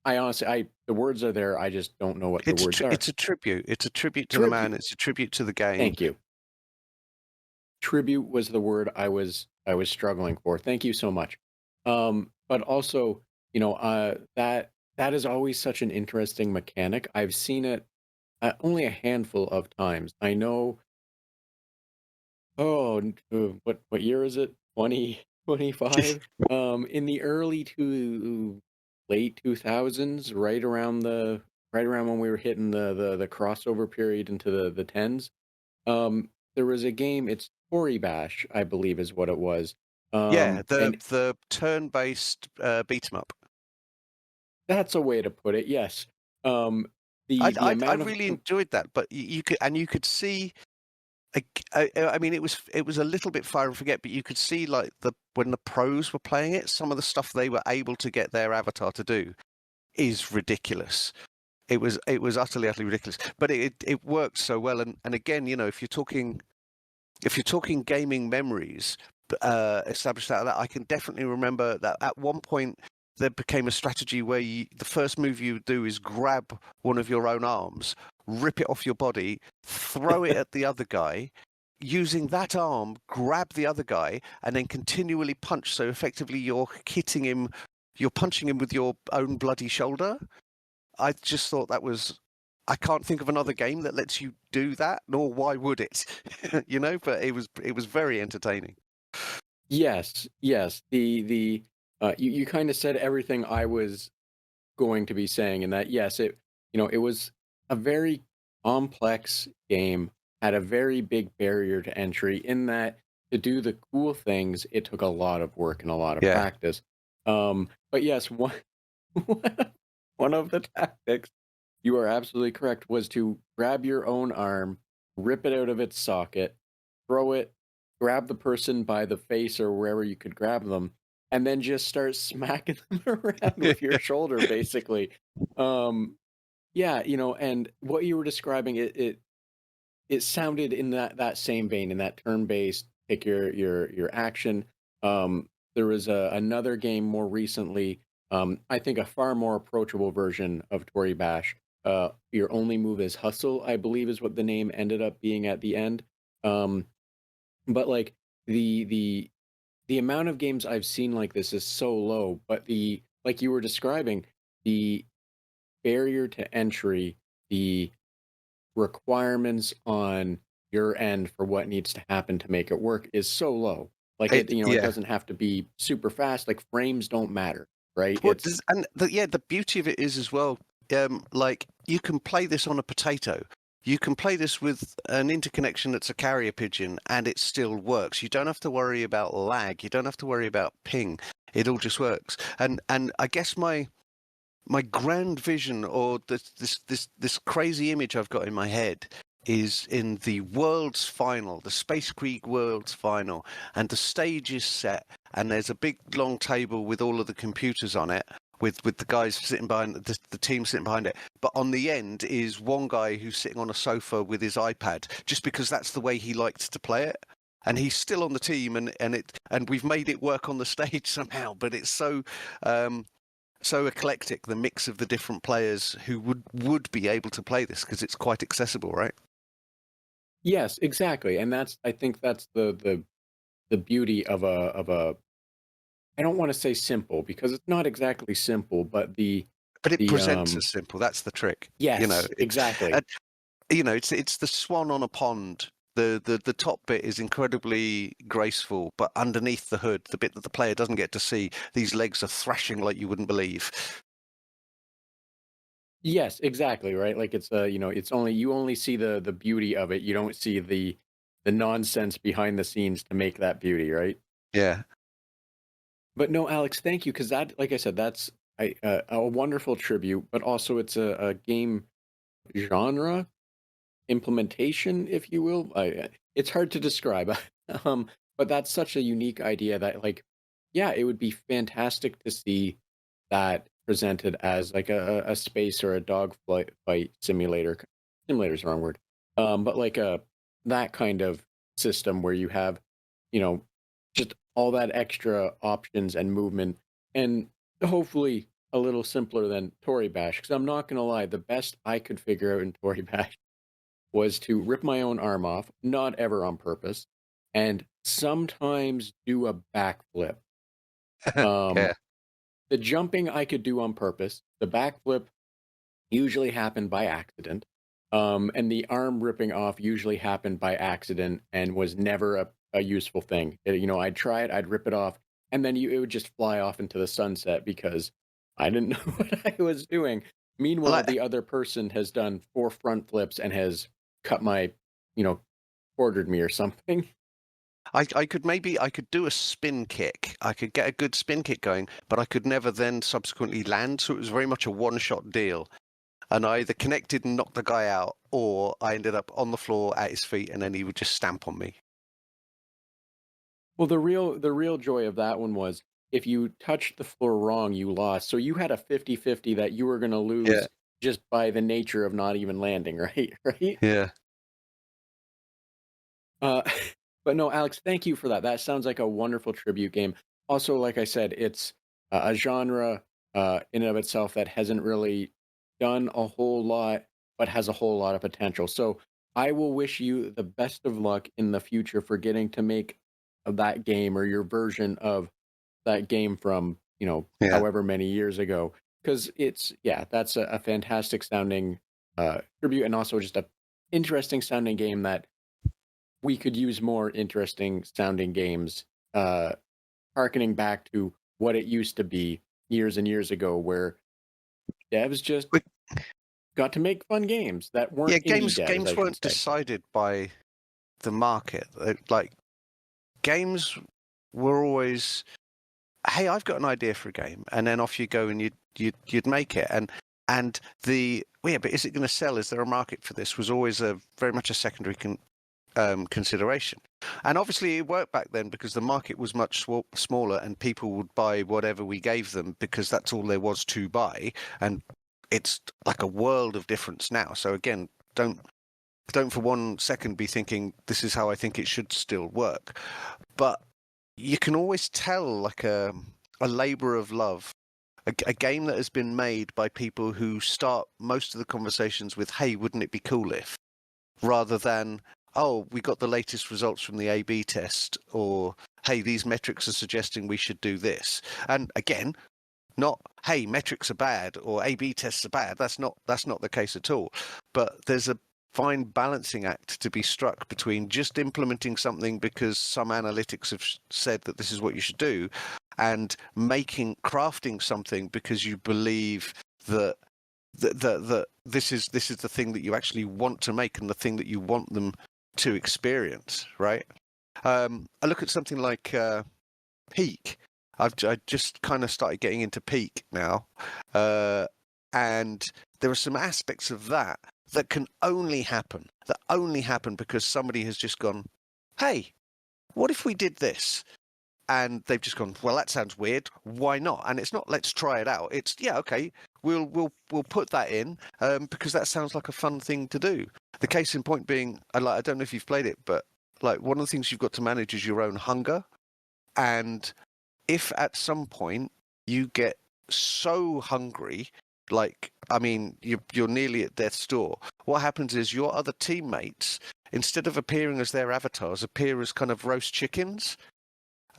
I honestly, the words are there. I just don't know what the words are. It's a tribute. It's a tribute to the man. Tribute. It's a tribute to the game. Thank you. Tribute was the word I was struggling for. Thank you so much. But also, that is always such an interesting mechanic. I've seen it only a handful of times. I know. Oh, what year is it? 2025. In the early to late 2000s, right around when we were hitting the crossover period into the tens. There was a game. It's Tory Bash, I believe, is what it was. Yeah, And the turn-based beat 'em up. that's a way to put it. Yes. Um, the I amount of really enjoyed that, but you could see. I mean, it was a little bit fire and forget, but you could see like when the pros were playing it, some of the stuff they were able to get their avatar to do is ridiculous. It was utterly ridiculous, but it worked so well. And again, if you're talking gaming memories, established out of that, I can definitely remember that at one point there became a strategy where the first move you do is grab one of your own arms, rip it off your body, throw it at the other guy, using that arm, grab the other guy, and then continually punch. So effectively, you're punching him with your own bloody shoulder. I just thought that was. I can't think of another game that lets you do that, nor why would it? But it was very entertaining. Yes, yes. You kind of said everything I was going to be saying, in that yes, it was a very complex game, had a very big barrier to entry, in that to do the cool things, it took a lot of work and a lot of Yeah. practice. But yes, one one of the tactics, you are absolutely correct, was to grab your own arm, rip it out of its socket, throw it, grab the person by the face or wherever you could grab them, and then just start smacking them around with your shoulder, basically. Um, yeah, and what you were describing, it sounded in that same vein, in that turn-based, pick your action. There was another game more recently, I think a far more approachable version of Tory Bash. Your only move is hustle, I believe, is what the name ended up being at the end. Um, but like the amount of games I've seen like this is so low, but the like you were describing, the barrier to entry, the requirements on your end for what needs to happen to make it work is so low. Like it Yeah. doesn't have to be super fast. Like frames don't matter right? What does and the beauty of it is as well, like you can play this on a potato. You can play this with an interconnection that's a carrier pigeon and it still works. You don't have to worry about lag. You don't have to worry about ping. It all just works. And I guess my grand vision, or this crazy image I've got in my head, is in the world's final, the Space Creek World's final, and the stage is set, and there's a big long table with all of the computers on it, with the guys sitting behind the team sitting behind it. But on the end is one guy who's sitting on a sofa with his iPad, just because that's the way he liked to play it. And he's still on the team, and we've made it work on the stage somehow. But it's so eclectic, the mix of the different players who would be able to play this, because it's quite accessible, right? Yes, exactly, and I think that's the beauty of a I don't want to say simple because it's not exactly simple, but But it the presents as simple. That's the trick. yes, exactly. And, it's the swan on a pond. The top bit is incredibly graceful, but underneath the hood, the bit that the player doesn't get to see, these legs are thrashing like you wouldn't believe. Yes, exactly, right? Like it's it's only you only see the beauty of it. You don't see the nonsense behind the scenes to make that beauty, right? Yeah. But no, Alex, thank you because that, like I said, that's a wonderful tribute, but also it's a game genre implementation, if you will. It's hard to describe, but that's such a unique idea that, like, yeah, it would be fantastic to see that presented as like a space or a fight simulator. Simulator's the wrong word, but like a that kind of system where you have, you know, just all that extra options and movement, and hopefully a little simpler than Tory Bash. Because I'm not gonna lie, the best I could figure out in Tory Bash was to rip my own arm off, not ever on purpose, and sometimes do a backflip. Um, Yeah. the jumping I could do on purpose. The backflip usually happened by accident. And the arm ripping off usually happened by accident and was never a useful thing. I'd try it, I'd rip it off, and then it would just fly off into the sunset because I didn't know what I was doing. Meanwhile, Like, the other person has done 4 front flips and has cut my, you know, quartered me or something. I could do a spin kick. I could get a good spin kick going, but I could never then subsequently land. So it was very much a one-shot deal. And I either connected and knocked the guy out, or I ended up on the floor at his feet, and then he would just stamp on me. Well, the real joy of that one was if you touched the floor wrong, you lost. So you had a 50-50 that you were going to Yeah, lose just by the nature of not even landing, right? Right? yeah. Uh, but no, Alex, thank you for that. That sounds like a wonderful tribute game. Also, like I said, it's a genre in and of itself that hasn't really done a whole lot, but has a whole lot of potential. So I will wish you the best of luck in the future for getting to make that game or your version of that game from Yeah. however many years ago. Because yeah, that's a fantastic sounding tribute, and also just a interesting sounding game that we could use more interesting sounding games, harkening back to what it used to be years and years ago, where devs just But got to make fun games that yeah, weren't indie devs, I games should weren't say. decided by the market. Like games were always, hey, I've got an idea for a game, and then off you go and you'd make it. And yeah, but is it going to sell? Is there a market for this? Was always a very much a secondary consideration. And obviously it worked back then because the market was much smaller and people would buy whatever we gave them because that's all there was to buy. And it's like a world of difference now. So again, don't for 1 second be thinking this is how I think it should still work. But you can always tell like a labor of love, a game that has been made by people who start most of the conversations with, hey, wouldn't it be cool if, rather than, oh, we got the latest results from the A/B test, or hey, these metrics are suggesting we should do this. And again, not hey, metrics are bad or A/B tests are bad. That's not the case at all. But there's a fine balancing act to be struck between just implementing something because some analytics have said that this is what you should do, and crafting something because you believe that this is the thing that you actually want to make and the thing that you want them to experience, right? I look at something like Peak. I just kind of started getting into Peak now, and there are some aspects of that can only happen because somebody has just gone, hey, what if we did this? And they've just gone, well, that sounds weird. Why not? And it's not, let's try it out. It's, yeah, okay, we'll put that in because that sounds like a fun thing to do. The case in point being, I don't know if you've played it, but like one of the things you've got to manage is your own hunger. And if at some point you get so hungry, like, I mean, you're nearly at death's door, what happens is your other teammates, instead of appearing as their avatars, appear as kind of roast chickens.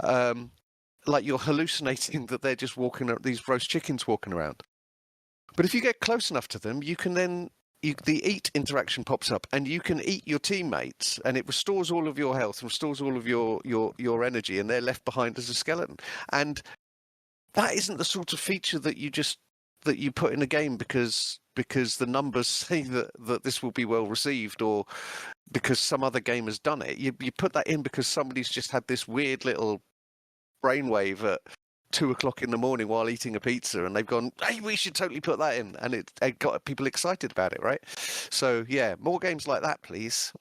Like you're hallucinating that they're just these roast chickens walking around. But if you get close enough to them, you can then the eat interaction pops up, and you can eat your teammates, and it restores all of your health, restores all of your energy, and they're left behind as a skeleton. And that isn't the sort of feature that you put in a game because the numbers say that this will be well received, or because some other game has done it. You put that in because somebody's just had this weird little brainwave at 2:00 in the morning while eating a pizza, and they've gone, hey, we should totally put that in, and it got people excited about it, right? So yeah, more games like that, please.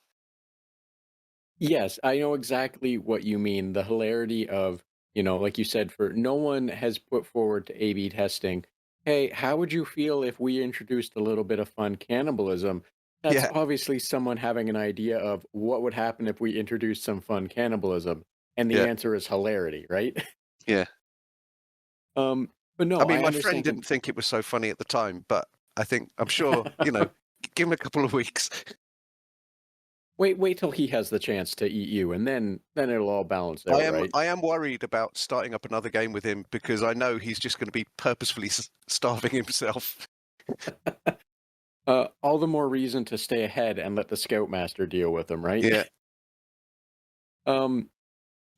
Yes, I know exactly what you mean. The hilarity of, like you said, for no one has put forward to A/B testing, hey, how would you feel if we introduced a little bit of fun cannibalism? That's Yeah, obviously someone having an idea of what would happen if we introduced some fun cannibalism. And the yeah, answer is hilarity, right? yeah. Um, but I no, mean, I my friend understand. didn't think it was so funny at the time, but I'm sure, give him a couple of weeks. Wait till he has the chance to eat you, and then it'll all balance out, right? I am worried about starting up another game with him because I know he's just going to be purposefully starving himself. All the more reason to stay ahead and let the Scoutmaster deal with him, right? Yeah, um,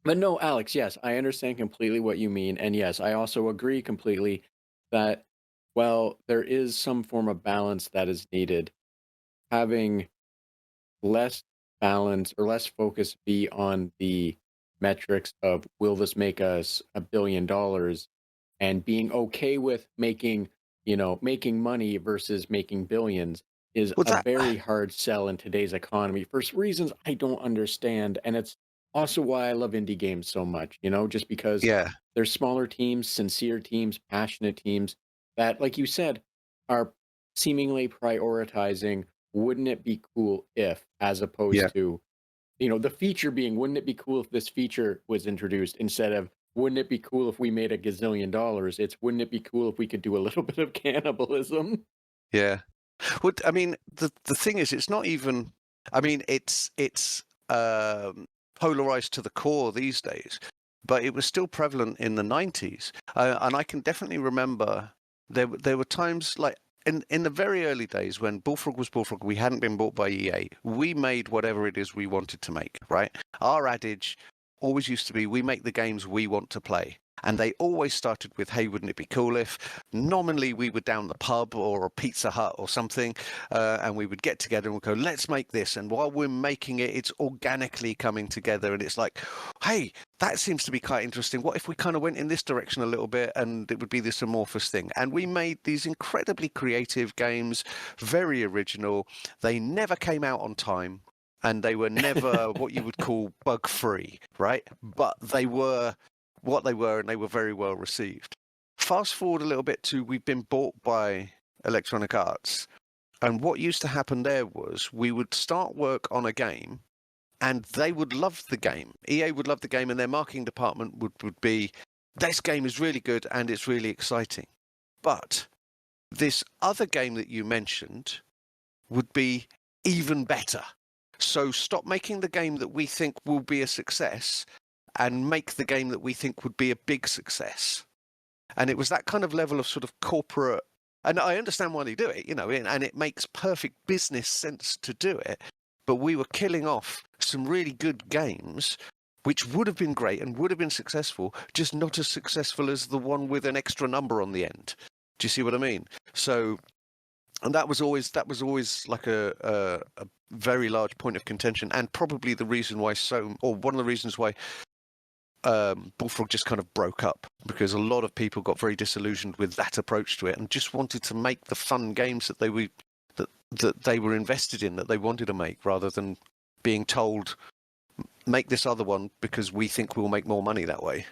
but no, Alex, yes, I understand completely what you mean, and yes, I also agree completely that while there is some form of balance that is needed, having less balance or less focus be on the metrics of will this make us $1 billion, and being okay with making money versus making billions is well, a very hard sell in today's economy for reasons I don't understand. And it's also why I love indie games so much, just because yeah, they're smaller teams, sincere teams, passionate teams that, like you said, are seemingly prioritizing wouldn't it be cool if, as yeah, opposed to, the feature being, wouldn't it be cool if this feature was introduced, instead of, wouldn't it be cool if we made $1 gazillion? It's, wouldn't it be cool if we could do a little bit of cannibalism? yeah. Well, I mean, the thing is, it's not even. I mean, it's polarized to the core these days, but it was still prevalent in the 90s, and I can definitely remember there were times like in the very early days when Bullfrog was Bullfrog, we hadn't been bought by EA. We made whatever it is we wanted to make, right? Our adage always used to be, we make the games we want to play. And they always started with, hey, wouldn't it be cool if? Nominally, we were down the pub or a Pizza Hut or something, and we would get together and we'd go, let's make this. And while we're making it, it's organically coming together. And it's like, hey, that seems to be quite interesting. What if we kind of went in this direction a little bit and it would be this amorphous thing? And we made these incredibly creative games, very original. They never came out on time. And they were never what you would call bug free, right? But they were what they were, and they were very well received. Fast forward a little bit to we've been bought by Electronic Arts, and what used to happen there was we would start work on a game, and they would love the game. EA would love the game, and their marketing department would be, this game is really good and it's really exciting. But this other game that you mentioned would be even better. So stop making the game that we think will be a success and make the game that we think would be a big success. And it was that kind of level of sort of corporate, and I understand why they do it, and it makes perfect business sense to do it. But we were killing off some really good games which would have been great and would have been successful, just not as successful as the one with an extra number on the end. Do you see what I mean? So, and that was always like a very large point of contention, and probably the reason why one of the reasons why Bullfrog just kind of broke up, because a lot of people got very disillusioned with that approach to it and just wanted to make the fun games that they were invested in, that they wanted to make, rather than being told, make this other one because we think we'll make more money that way.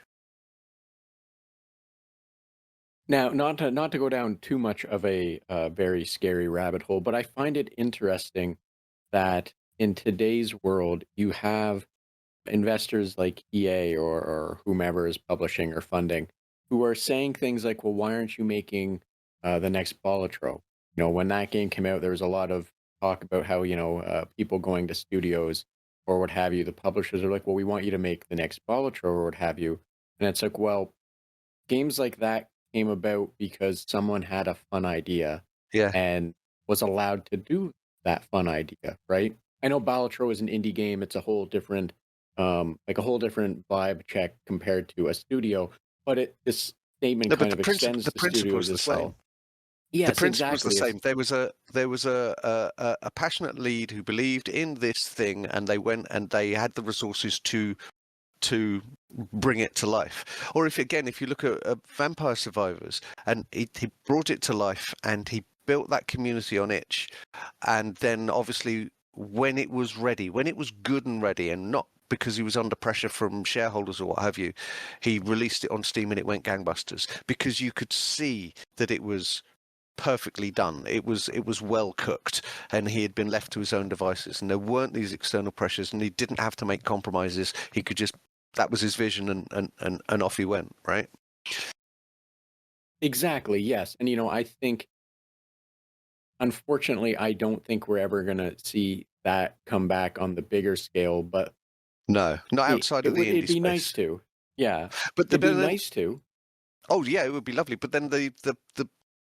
Now, not to go down too much of a very scary rabbit hole, but I find it interesting that in today's world, you have investors like EA or whomever is publishing or funding who are saying things like, well, why aren't you making the next Balatro? You know, when that game came out, there was a lot of talk about how, people going to studios or what have you, the publishers are like, well, we want you to make the next Balatro or what have you. And it's like, well, games like that came about because someone had a fun idea Yeah. and was allowed to do that fun idea, right? I know Balatro is an indie game; it's a whole different, like a whole different vibe check compared to a studio. But this statement No, but kind of extends the to principle studios is the as same. well. The Yes, principle is the exactly. same. There was a passionate lead who believed in this thing, and they went and they had the resources to bring it to life. Or if you look at Vampire Survivors, and he brought it to life, and he built that community on itch, and then obviously when it was ready, when it was good and ready, and not because he was under pressure from shareholders or what have you, he released it on Steam and it went gangbusters, because you could see that it was perfectly done. It was well cooked, and he had been left to his own devices, and there weren't these external pressures, and he didn't have to make compromises. He could just, that was his vision, and off he went, right? Exactly, yes. And I think, unfortunately, I don't think we're ever going to see that come back on the bigger scale, but No, not outside of the it'd indie be nice space. to. Yeah, But it'd be then, nice to. oh yeah, it would be lovely. But then the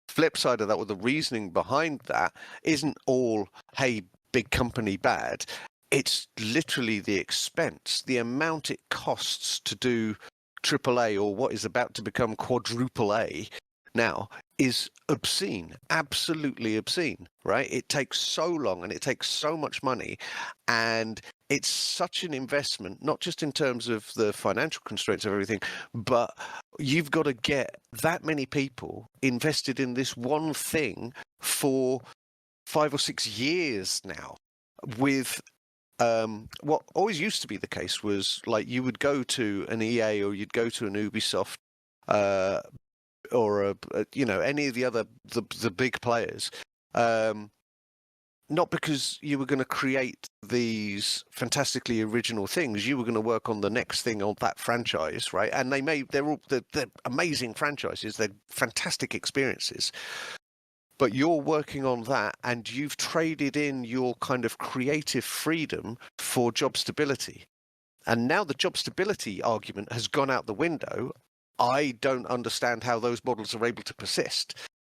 flip side of that, or the reasoning behind that, isn't all, hey, big company bad. It's literally the expense, the amount it costs to do AAA, or what is about to become quadruple A now, is obscene, absolutely obscene, right? It takes so long and it takes so much money, and it's such an investment, not just in terms of the financial constraints of everything, but you've got to get that many people invested in this one thing for 5 or 6 years now, with what always used to be the case was, like, you would go to an EA or you'd go to an Ubisoft, or any of the other the big players, not because you were going to create these fantastically original things. You were going to work on the next thing on that franchise, right? And they're amazing franchises. They're fantastic experiences. But you're working on that, and you've traded in your kind of creative freedom for job stability. And now the job stability argument has gone out the window. I don't understand how those models are able to persist.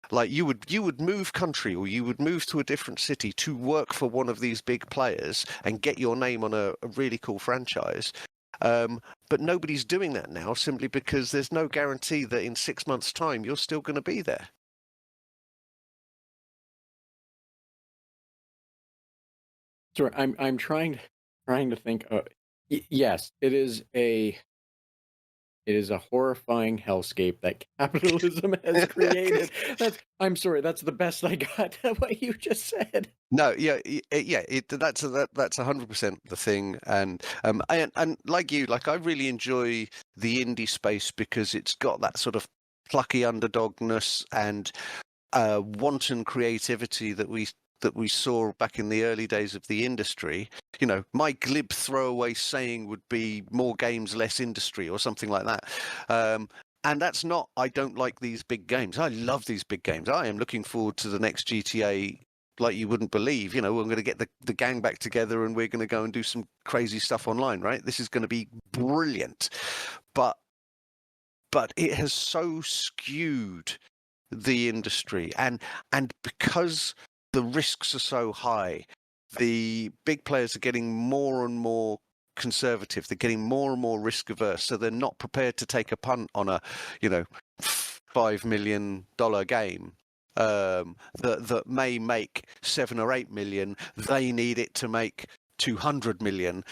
Like, you would move country, or you would move to a different city to work for one of these big players and get your name on a really cool franchise. But nobody's doing that now, simply because there's no guarantee that in 6 months' time you're still going to be there. Sorry, I'm trying to think. Yes, it is a horrifying hellscape that capitalism has created. I'm sorry, that's the best I got. What you just said. No, yeah, yeah. That's 100% the thing, and like you, like, I really enjoy the indie space because it's got that sort of plucky underdogness and wanton creativity that we saw back in the early days of the industry. My glib throwaway saying would be more games, less industry, or something like that. And that's not, I don't like these big games. I love these big games. I am looking forward to the next GTA like you wouldn't believe. We're going to get the gang back together, and we're going to go and do some crazy stuff online, right? This is going to be brilliant. But it has so skewed the industry, and because the risks are so high, the big players are getting more and more conservative. They're getting more and more risk averse, so they're not prepared to take a punt on a, you know, $5 million game that may make 7 or 8 million. They need it to make 200 million.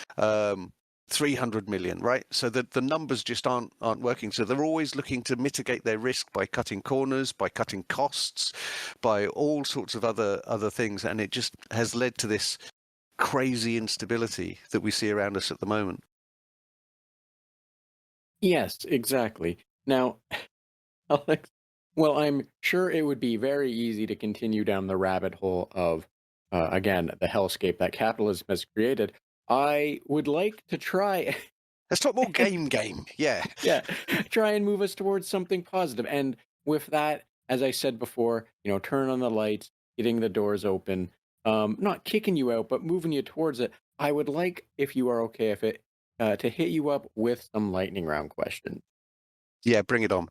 300 million, right? So the numbers just aren't working. So they're always looking to mitigate their risk by cutting corners, by cutting costs, by all sorts of other things, and it just has led to this crazy instability that we see around us at the moment. Yes, exactly. Now, Alex, well, I'm sure it would be very easy to continue down the rabbit hole of, again, the hellscape that capitalism has created. I would like to try, Let's talk more game. Yeah. yeah, try and move us towards something positive. And with that, as I said before, turn on the lights, getting the doors open, not kicking you out, but moving you towards it. I would like, if you are okay with it, to hit you up with some lightning round questions. Yeah, bring it on.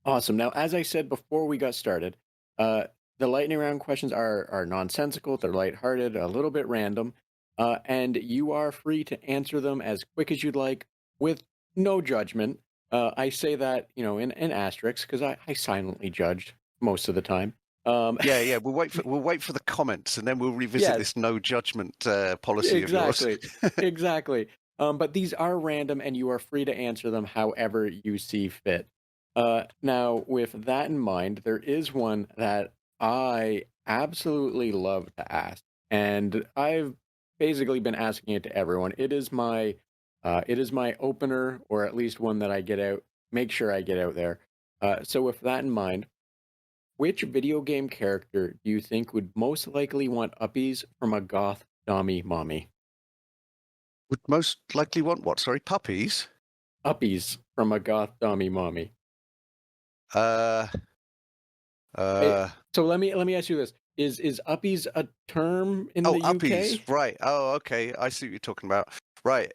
Awesome. Now, as I said before we got started, the lightning round questions are nonsensical, they're lighthearted, a little bit random, and you are free to answer them as quick as you'd like with no judgment. I say that, in asterisks because I silently judge most of the time. Yeah. We'll wait for the comments, and then we'll revisit Yes, this no judgment policy of yours. exactly. Exactly. But these are random and you are free to answer them however you see fit. Now, with that in mind, there is one that I absolutely love to ask, and I've basically been asking it to everyone. It is my opener, or at least one that I get out, make sure I get out there. So with that in mind, which video game character do you think would most likely want uppies from a goth dommy mommy? Would most likely want what? Sorry, puppies. Uppies from a goth dommy mommy. Uh, Eh, uh. so let me ask you this: Is uppies a term in Oh, the uppies. UK? Right. Oh, okay. I see what you're talking about. Right.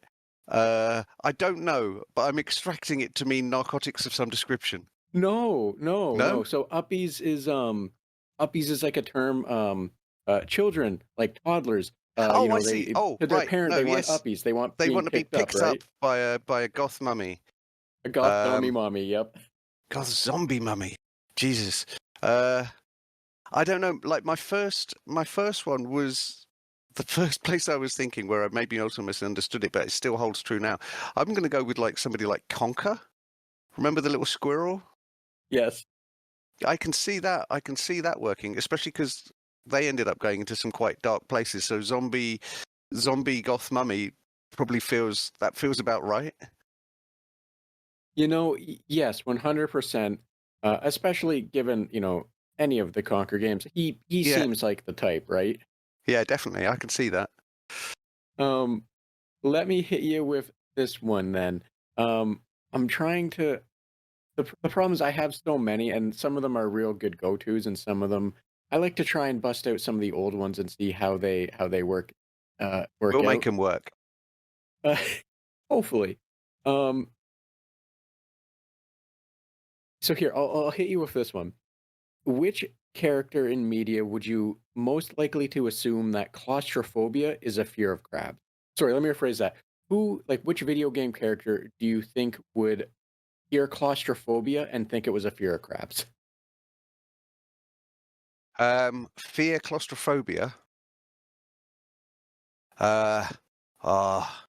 I don't know, but I'm extracting it to mean narcotics of some description. No, no, No? no. So uppies is like a term. Children, like toddlers. Oh, I see. They Oh, to their right. parent No, they want yes. uppies. They want They being want to be picked up, picked up right? by a goth mummy. A goth dommy Um, mommy. Yep. goth zombie mummy. Jesus. Uh, I don't know. Like my first one was the first place I was thinking, where I maybe also misunderstood it, but it still holds true now. I'm going to go with like somebody like Conker. Remember the little squirrel? Yes. I can see that. I can see that working, especially because they ended up going into some quite dark places. So zombie goth mummy probably feels about right. Yes, 100%. Especially given, any of the Conquer games. He Yeah, seems like the type, right? yeah, definitely. I can see that. Um, Let me hit you with this one then. I'm trying to. The problem is I have so many, and some of them are real good go-tos, and some of them I like to try and bust out some of the old ones and see how they work We'll make out. them work. Uh, hopefully. Um, so here I'll hit you with this one. Which character in media would you most likely to assume that claustrophobia is a fear of crabs? Sorry, let me rephrase that. Which video game character do you think would hear claustrophobia and think it was a fear of crabs? Fear claustrophobia. Uh, ah,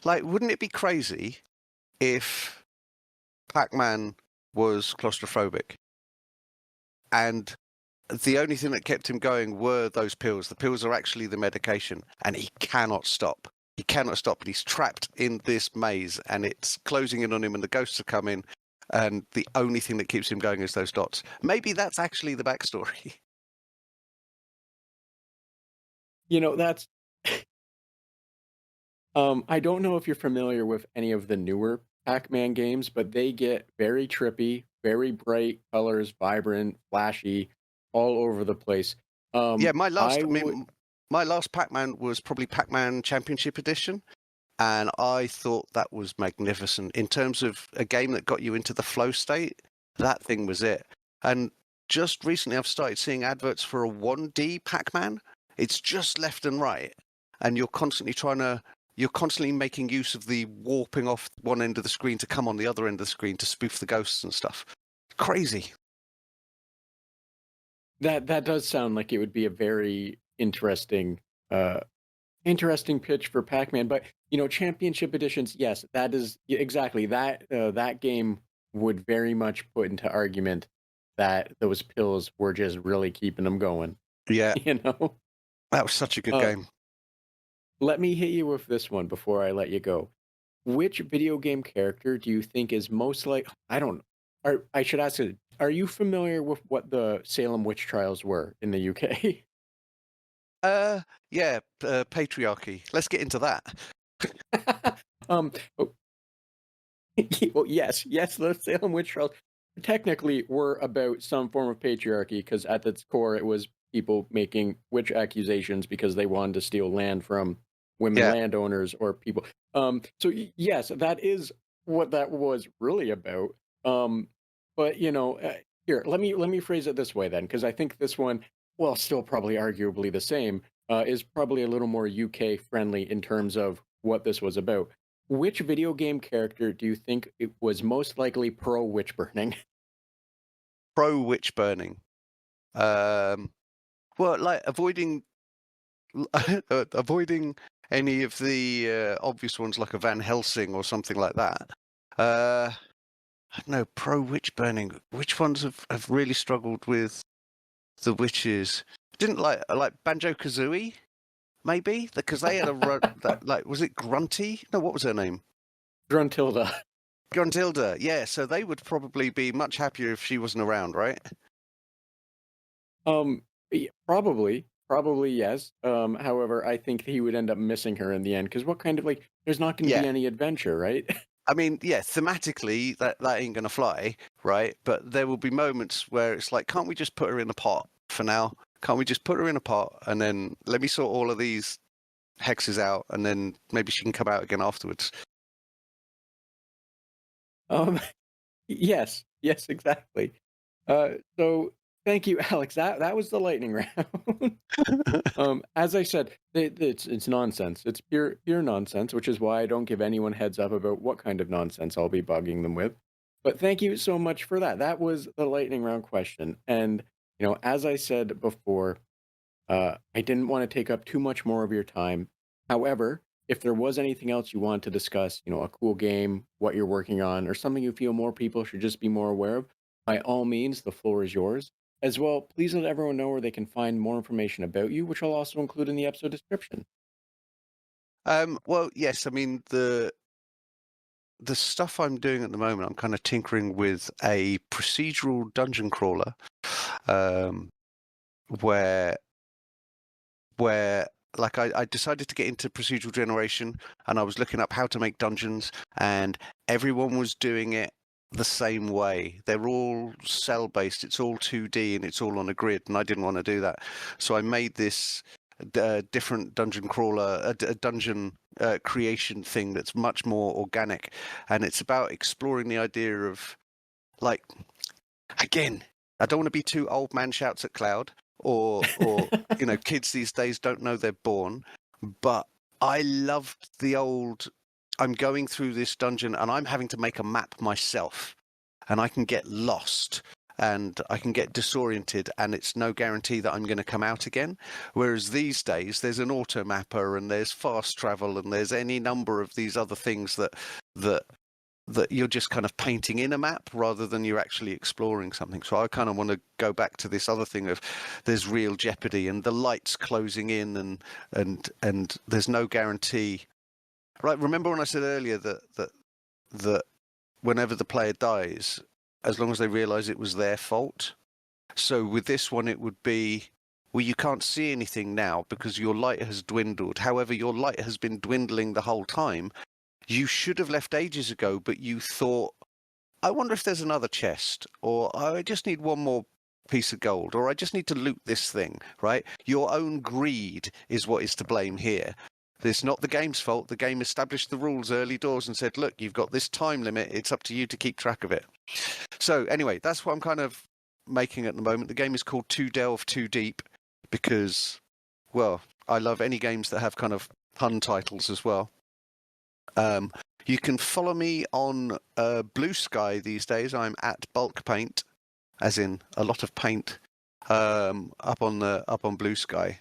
like, wouldn't it be crazy if Pac-Man was claustrophobic and the only thing that kept him going were those pills? The pills are actually the medication, and he cannot stop. He cannot stop, and he's trapped in this maze, and it's closing in on him, and the ghosts are coming, and the only thing that keeps him going is those dots. Maybe that's actually the backstory. That's I don't know if you're familiar with any of the newer Pac-Man games, but they get very trippy, very bright colors, vibrant, flashy, all over the place. Yeah, I would my last Pac-Man was probably Pac-Man Championship Edition, and I thought that was magnificent. In terms of a game that got you into the flow state, that thing was it. And just recently, I've started seeing adverts for a 1D Pac-Man. It's just left and right, and you're constantly trying to you're constantly making use of the warping off one end of the screen to come on the other end of the screen to spoof the ghosts and stuff. Crazy. That does sound like it would be a very uh, interesting pitch for Pac-Man. But championship editions, yes, that is exactly that. That game would very much put into argument that those pills were just really keeping them going. Yeah, You know. that was such a good Uh, game. Let me hit you with this one before I let you go. Which video game character do you think is most like I don't I should ask it, are you familiar with what the Salem witch trials were in the UK? Uh, yeah, patriarchy. Let's get into that. um oh, well, yes, the Salem witch trials technically were about some form of patriarchy because at its core it was people making witch accusations because they wanted to steal land from women Yeah, landowners or people. So yes, that is what that was really about. Um, but here, let me phrase it this way then, because I think this one, well, still probably arguably the same, is probably a little more UK friendly in terms of what this was about. Which video game character do you think it was most likely pro witch burning? pro witch burning. Um, well, like avoiding any of the obvious ones like a Van Helsing or something like that. I don't know, pro witch burning. Which ones have really struggled with the witches? Didn't like Banjo Kazooie, maybe? Because they had a run that like was it Grunty? No, what was her name? Gruntilda. Gruntilda, yeah. So they would probably be much happier if she wasn't around, right? Probably yes. However, I think he would end up missing her in the end because what kind of like, there's not going to be Yeah. any adventure, right? I mean, yeah, thematically that ain't gonna fly, right? But there will be moments where it's like, can't we just put her in a pot for now? Can't we just put her in a pot and then let me sort all of these hexes out and then maybe she can come out again afterwards? Um, yes, exactly. So thank you, Alex. That was the lightning round. As I said, it's nonsense. It's pure nonsense, which is why I don't give anyone heads up about what kind of nonsense I'll be bugging them with. But thank you so much for that. That was the lightning round question. And as I said before, I didn't want to take up too much more of your time. However, if there was anything else you want to discuss, a cool game, what you're working on, or something you feel more people should just be more aware of, by all means, the floor is yours. As well, please let everyone know where they can find more information about you, which I'll also include in the episode description. Well, yes, I mean the stuff I'm doing at the moment, I'm kind of tinkering with a procedural dungeon crawler, um, where where like I decided to get into procedural generation and I was looking up how to make dungeons and everyone was doing it the same way. They're all cell based, it's all 2D and it's all on a grid and I didn't want to do that. So I made this different dungeon crawler, a dungeon creation thing that's much more organic and it's about exploring the idea of like again, I don't want to be too old man shouts at cloud or kids these days don't know they're born, but I loved the old I'm going through this dungeon and I'm having to make a map myself and I can get lost and I can get disoriented and it's no guarantee that I'm going to come out again. Whereas these days there's an auto mapper and there's fast travel and there's any number of these other things that that you're just kind of painting in a map rather than you're actually exploring something. So I kind of want to go back to this other thing of there's real jeopardy and the lights closing in and there's no guarantee. Right? Remember when I said earlier that whenever the player dies, as long as they realize it was their fault. So with this one, it would be, well, you can't see anything now because your light has dwindled. However, your light has been dwindling the whole time. You should have left ages ago, but you thought, I wonder if there's another chest, or I just need one more piece of gold, or I just need to loot this thing, right? Your own greed is what is to blame here. It's not the game's fault. The game established the rules early doors and said, look, you've got this time limit. It's up to you to keep track of it. So anyway, that's what I'm kind of making at the moment. The game is called Too Delve, Too Deep because, well, I love any games that have kind of pun titles as well. You can follow me on Blue Sky these days. I'm at Bulk Paint, as in a lot of paint, up on Blue Sky.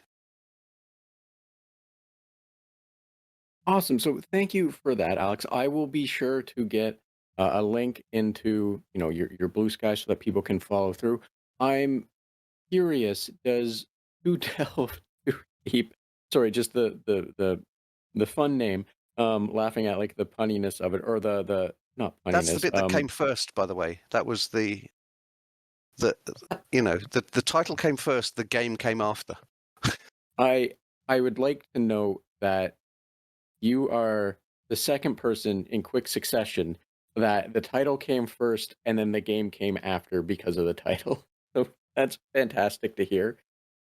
Awesome. So thank you for that, Alex. I will be sure to get a link into your Blue Sky so that people can follow through. I'm curious. Does Who Delve to Deep? Sorry, just the fun name. Laughing at like the punniness of it, or the not That's the punniness. bit that came first, by the way. That was the the title came first, the game came after. I I would like to know that you are the second person in quick succession that the title came first and then the game came after because of the title. So that's fantastic to hear.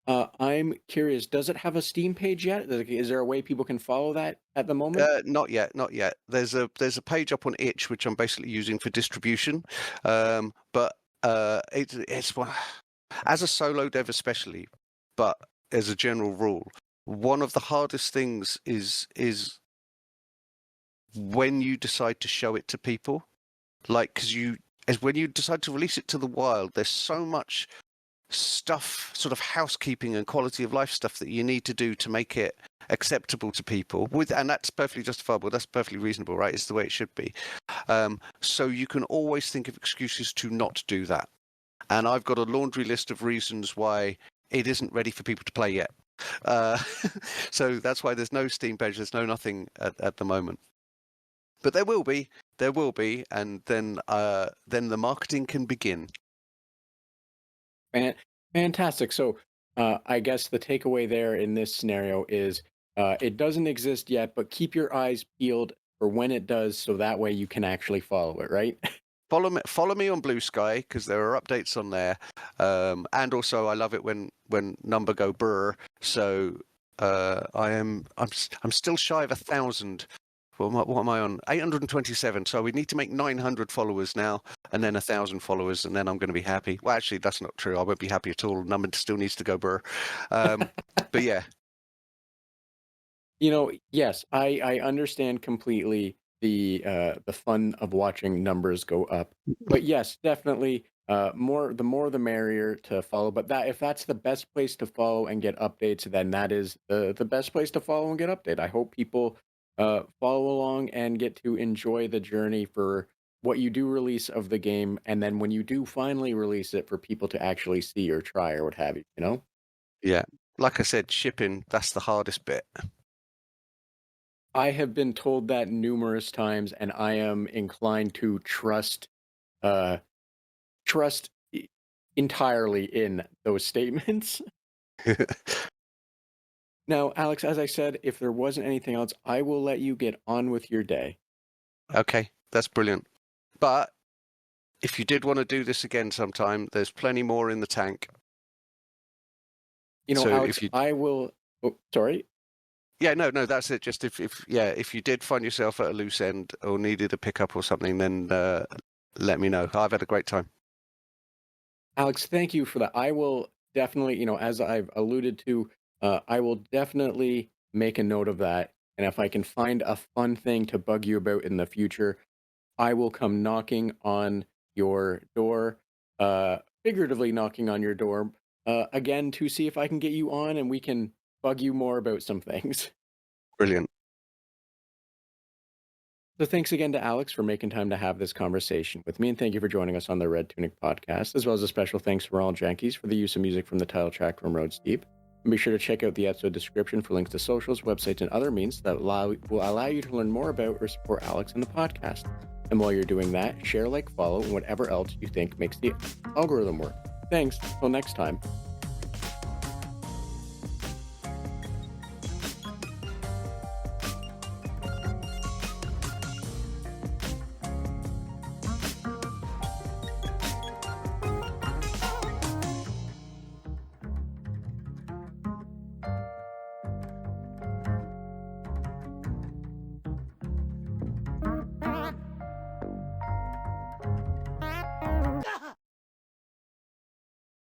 I'm curious, does it have a Steam page yet? Is there a way people can follow that at the moment? Not yet, not yet. There's a page up on itch which I'm basically using for distribution, but it's one as a solo dev especially, but as a general rule, one of the hardest things is when you decide to show it to people, like when you decide to release it to the wild, there's so much stuff, sort of housekeeping and quality of life stuff that you need to do to make it acceptable to people, and that's perfectly justifiable, that's perfectly reasonable, right? It's the way it should be. So you can always think of excuses to not do that, and I've got a laundry list of reasons why it isn't ready for people to play yet. So that's why there's no Steam page, there's no nothing at the moment, but there will be, and then the marketing can begin. Fantastic. So I guess the takeaway there in this scenario is it doesn't exist yet, but keep your eyes peeled for when it does, so that way you can actually follow it, right? Follow me on Blue Sky, because there are updates on there, and also I love it when number go brr. So I'm still shy of 1,000. What am I on? 827. So we need to make 900 followers now, and then 1,000 followers, and then I'm going to be happy. Well, actually, that's not true. I won't be happy at all. Number still needs to go brr. But yeah. Yes, I understand completely the fun of watching numbers go up. But yes, definitely the more the merrier to follow. But that if that's the best place to follow and get updates, then that is the best place to follow and get update. I hope people follow along and get to enjoy the journey for what you do release of the game, and then when you do finally release it for people to actually see or try or what have you. Yeah. Like I said, shipping, that's the hardest bit. I have been told that numerous times, and I am inclined to uh, trust entirely in those statements. Now, Alex, as I said, if there wasn't anything else, I will let you get on with your day. Okay, that's brilliant. But if you did want to do this again sometime, there's plenty more in the tank. So Alex, I will. Oh, sorry. Yeah, no, that's it. Just if you did find yourself at a loose end or needed a pickup or something, then let me know. I've had a great time. Alex, thank you for that. I will definitely, as I've alluded to, I will definitely make a note of that. And if I can find a fun thing to bug you about in the future, I will come knocking on your door, figuratively knocking on your door, again to see if I can get you on and we can bug you more about some things. Brilliant. So thanks again to Alex for making time to have this conversation with me, and thank you for joining us on the Red Tunic podcast, as well as a special thanks to Ronald Jankies for the use of music from the title track from Roads Deep. And be sure to check out the episode description for links to socials, websites, and other means that will allow you to learn more about or support Alex and the podcast. And while you're doing that, share, like, follow, and whatever else you think makes the algorithm work. Thanks. Till next time.